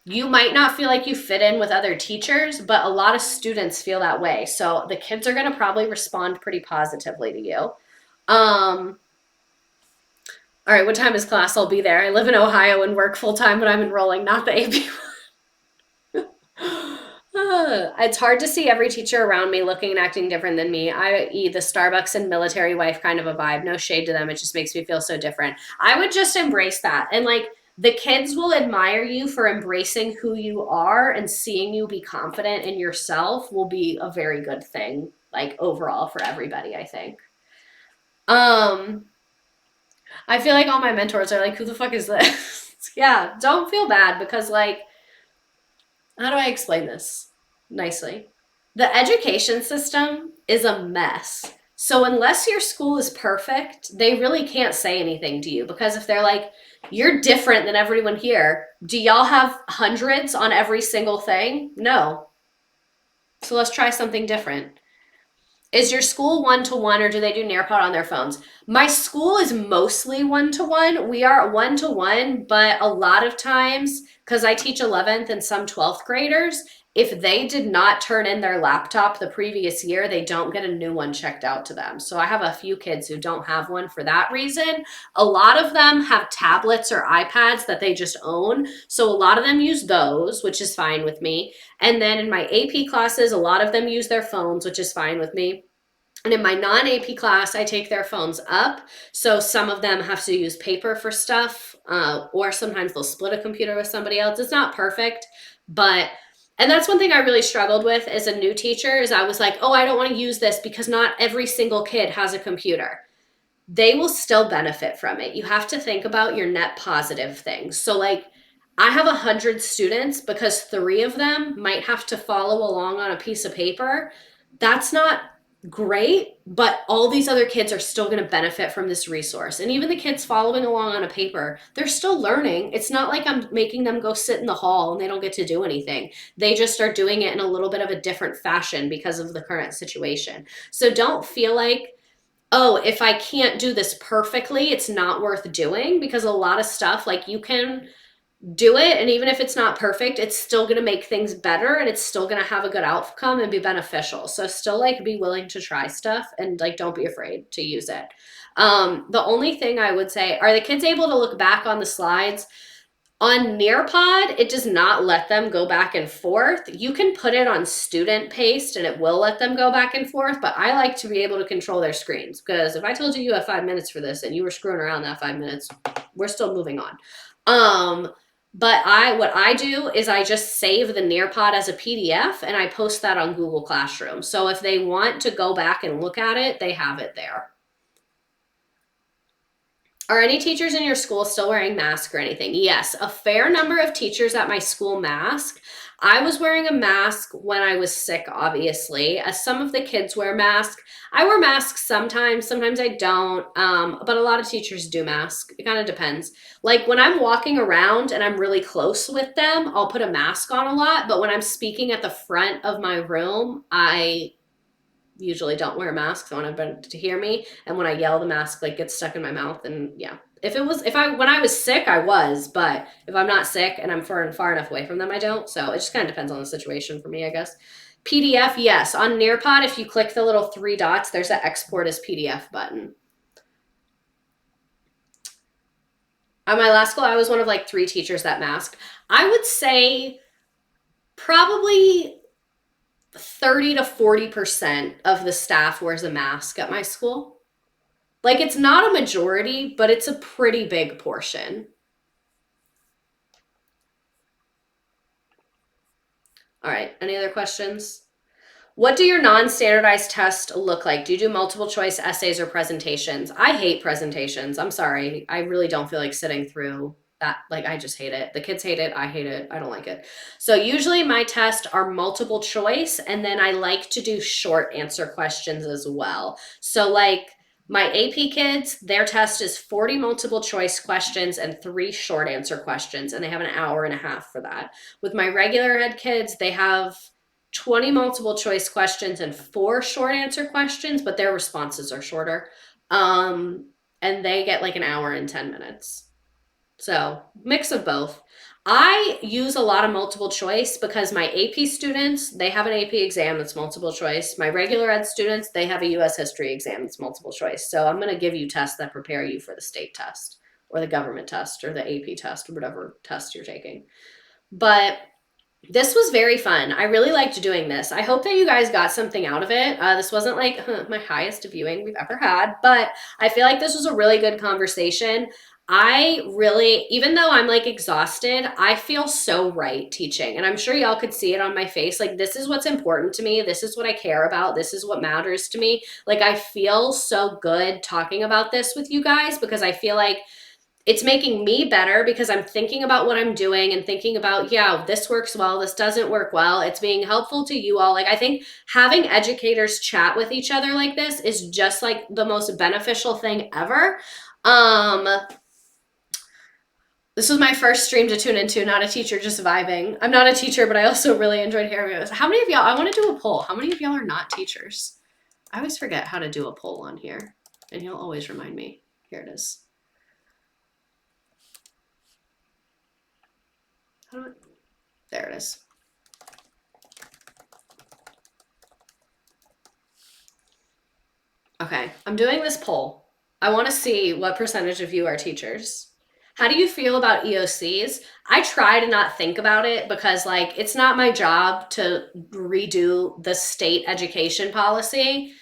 you might not feel like you fit in with other teachers, but a lot of students feel that way. So the kids are going to probably respond pretty positively to you. All right, what time is class? I'll be there. I live in Ohio and work full time when I'm enrolling, not the AP. It's hard to see every teacher around me looking and acting different than me, i.e. the Starbucks and military wife kind of a vibe. No shade to them. It just makes me feel so different. I would just embrace that. And like the kids will admire you for embracing who you are, and seeing you be confident in yourself will be a very good thing, like overall for everybody, I think. Um, I feel like all my mentors are like, who the fuck is this? Yeah, don't feel bad because like, how do I explain this nicely? The education system is a mess. So unless your school is perfect, they really can't say anything to you, because if they're like, you're different than everyone here, do y'all have hundreds on every single thing? No. So let's try something different. Is your school one-to-one, or do they do Nearpod on their phones? My school is mostly one-to-one. We are one-to-one, but a lot of times, because I teach 11th and some 12th graders, if they did not turn in their laptop the previous year, they don't get a new one checked out to them. So I have a few kids who don't have one for that reason. A lot of them have tablets or iPads that they just own. So a lot of them use those, which is fine with me. And then in my AP classes, a lot of them use their phones, which is fine with me. And in my non-AP class, I take their phones up. So some of them have to use paper for stuff, or sometimes they'll split a computer with somebody else. It's not perfect, but, and that's one thing I really struggled with as a new teacher, is I was like, oh, I don't want to use this because not every single kid has a computer. They will still benefit from it. You have to think about your net positive things. So like, I have 100 students because 3 of them might have to follow along on a piece of paper. That's not great, but all these other kids are still going to benefit from this resource. And even the kids following along on a paper, they're still learning. It's not like I'm making them go sit in the hall and they don't get to do anything. They just are doing it in a little bit of a different fashion because of the current situation. So don't feel like, oh, if I can't do this perfectly, it's not worth doing, because a lot of stuff, like you can do it, and even if it's not perfect, it's still going to make things better, and it's still going to have a good outcome and be beneficial. So still like be willing to try stuff, and like don't be afraid to use it. The only thing I would say, are the kids able to look back on the slides? On Nearpod, it does not let them go back and forth. You can put it on student paced and it will let them go back and forth, but I like to be able to control their screens, because if I told you you have 5 minutes for this and you were screwing around that 5 minutes, we're still moving on. But what I do is I just save the Nearpod as a PDF and I post that on Google Classroom. So if they want to go back and look at it, they have it there. Are any teachers in your school still wearing masks or anything? Yes, a fair number of teachers at my school mask. I was wearing a mask when I was sick, obviously. As some of the kids wear masks. I wear masks sometimes I don't. But a lot of teachers do mask. It kind of depends. Like when I'm walking around and I'm really close with them, I'll put a mask on a lot. But when I'm speaking at the front of my room, I usually don't wear masks. I want everybody to hear me. And when I yell, the mask like gets stuck in my mouth. And yeah, when I was sick, I was, but if I'm not sick and I'm far enough away from them, I don't. So it just kind of depends on the situation for me, I guess. PDF, yes. On Nearpod, if you click the little 3 dots, there's an export as PDF button. At my last school, I was one of like 3 teachers that masked. I would say probably 30 to 40% of the staff wears a mask at my school. Like, it's not a majority, but it's a pretty big portion. All right, any other questions? What do your non-standardized tests look like? Do you do multiple choice essays or presentations? I hate presentations. I'm sorry. I really don't feel like sitting through that. Like, I just hate it. The kids hate it. I hate it. I don't like it. So usually my tests are multiple choice, and then I like to do short answer questions as well. So like my AP kids, their test is 40 multiple choice questions and 3 short answer questions, and they have an hour and a half for that. With my regular ed kids, they have 20 multiple choice questions and 4 short answer questions, but their responses are shorter. And they get like an hour and 10 minutes. So, mix of both. I use a lot of multiple choice because my AP students, they have an AP exam that's multiple choice. My regular ed students, they have a US history exam that's multiple choice. So, I'm going to give you tests that prepare you for the state test or the government test or the AP test or whatever test you're taking. But this was very fun. I really liked doing this. I hope that you guys got something out of it. This wasn't like my highest viewing we've ever had, but I feel like this was a really good conversation. I really, even though I'm like exhausted, I feel so right teaching. And I'm sure y'all could see it on my face. Like, this is what's important to me. This is what I care about. This is what matters to me. Like, I feel so good talking about this with you guys because I feel like it's making me better because I'm thinking about what I'm doing and thinking about, yeah, this works well, this doesn't work well. It's being helpful to you all. Like, I think having educators chat with each other like this is just like the most beneficial thing ever. This was my first stream to tune into, not a teacher, just vibing. I'm not a teacher, but I also really enjoyed hearing it. How many of y'all, I want to do a poll. How many of y'all are not teachers? I always forget how to do a poll on here, and you'll always remind me. Here it is. There it is. Okay, I'm doing this poll. I want to see what percentage of you are teachers. How do you feel about EOCs? I try to not think about it because, like, it's not my job to redo the state education policy.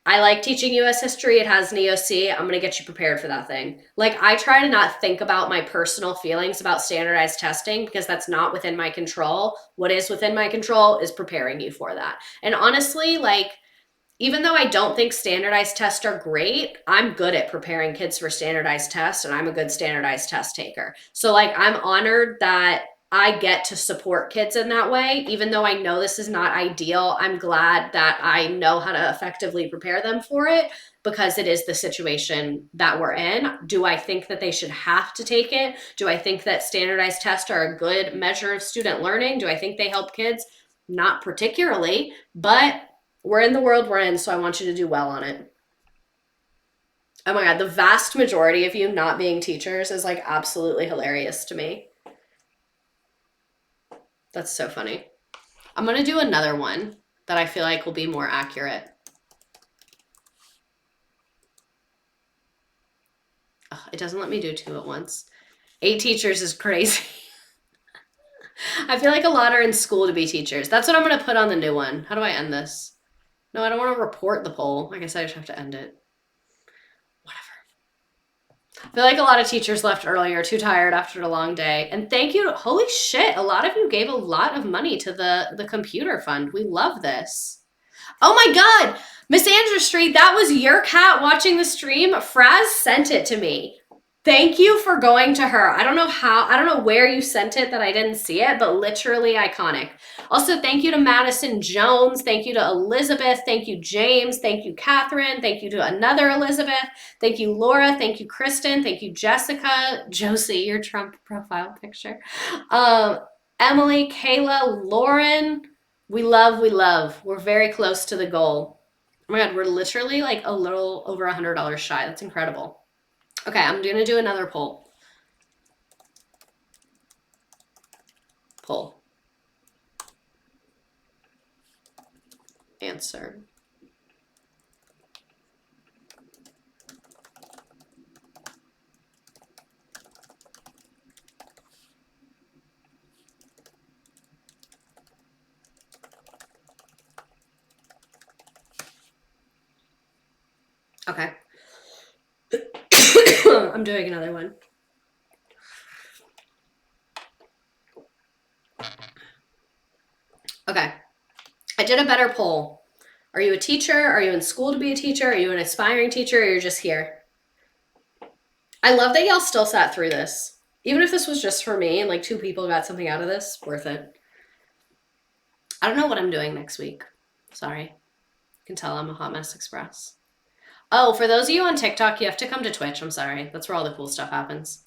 I like teaching US history. It has an EOC. I'm going to get you prepared for that thing. Like, I try to not think about my personal feelings about standardized testing because that's not within my control. What is within my control is preparing you for that. And honestly, like, even though I don't think standardized tests are great, I'm good at preparing kids for standardized tests, and I'm a good standardized test taker. So, like, I'm honored that I get to support kids in that way. Even though I know this is not ideal, I'm glad that I know how to effectively prepare them for it because it is the situation that we're in. Do I think that they should have to take it? Do I think that standardized tests are a good measure of student learning? Do I think they help kids? Not particularly, but we're in the world we're in, so I want you to do well on it. Oh my God, the vast majority of you not being teachers is like absolutely hilarious to me. That's so funny. I'm going to do another one that I feel like will be more accurate. Ugh, it doesn't let me do 2 at once. 8 teachers is crazy. I feel like a lot are in school to be teachers. That's what I'm going to put on the new one. How do I end this? No, I don't want to report the poll. I guess I just have to end it. I feel like a lot of teachers left early or too tired after a long day. And thank you. Holy shit. A lot of you gave a lot of money to the computer fund. We love this. Oh my God. Miss Andrew Street, that was your cat watching the stream. Fraz sent it to me. Thank you for going to her. I don't know where you sent it that I didn't see it, but literally iconic. Also, thank you to Madison Jones. Thank you to Elizabeth. Thank you, James. Thank you, Catherine. Thank you to another Elizabeth. Thank you, Laura. Thank you, Kristen. Thank you, Jessica. Josie, your Trump profile picture. Emily, Kayla, Lauren. We love, we love. We're very close to the goal. Oh my God, we're literally like a little over $100 shy. That's incredible. Okay, I'm going to do another poll. Poll. Answer. Okay. I'm doing another one. Okay. I did a better poll. Are you a teacher? Are you in school to be a teacher? Are you an aspiring teacher? Or you're just here? I love that y'all still sat through this. Even if this was just for me and like 2 people got something out of this, worth it. I don't know what I'm doing next week. Sorry. You can tell I'm a hot mess express. Oh, for those of you on TikTok, you have to come to Twitch. I'm sorry. That's where all the cool stuff happens.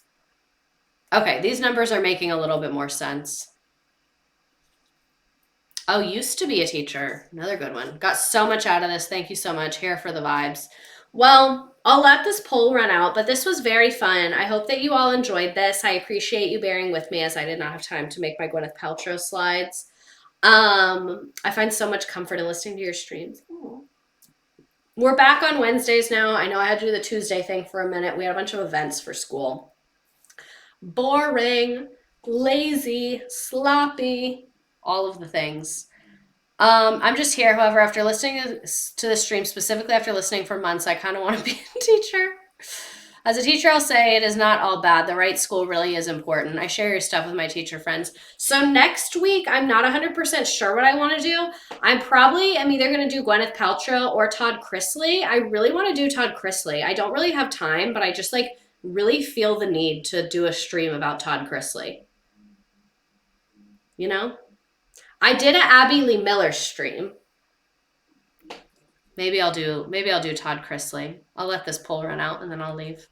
Okay, these numbers are making a little bit more sense. Oh, used to be a teacher. Another good one. Got so much out of this. Thank you so much. Here for the vibes. Well, I'll let this poll run out, but this was very fun. I hope that you all enjoyed this. I appreciate you bearing with me as I did not have time to make my Gwyneth Paltrow slides. I find so much comfort in listening to your streams. Aww. We're back on Wednesdays now. I know I had to do the Tuesday thing for a minute. We had a bunch of events for school. Boring, lazy, sloppy, all of the things. I'm just here, however, after listening to the stream, specifically after listening for months, I kind of want to be a teacher. As a teacher, I'll say it is not all bad. The right school really is important. I share your stuff with my teacher friends. So next week, I'm not 100% sure what I want to do. I'm either going to do Gwyneth Paltrow or Todd Chrisley. I really want to do Todd Chrisley. I don't really have time, but I just like really feel the need to do a stream about Todd Chrisley. You know? I did an Abby Lee Miller stream. Maybe I'll do Todd Chrisley. I'll let this poll run out and then I'll leave.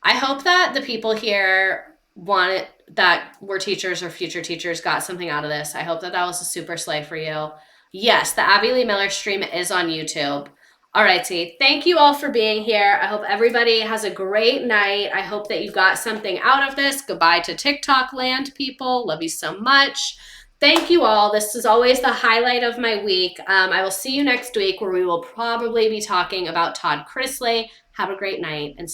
I hope that the people here that were teachers or future teachers got something out of this. I hope that was a super slay for you. Yes, the Abby Lee Miller stream is on YouTube. All righty. Thank you all for being here. I hope everybody has a great night. I hope that you got something out of this. Goodbye to TikTok land, people. Love you so much. Thank you all. This is always the highlight of my week. I will see you next week where we will probably be talking about Todd Chrisley. Have a great night and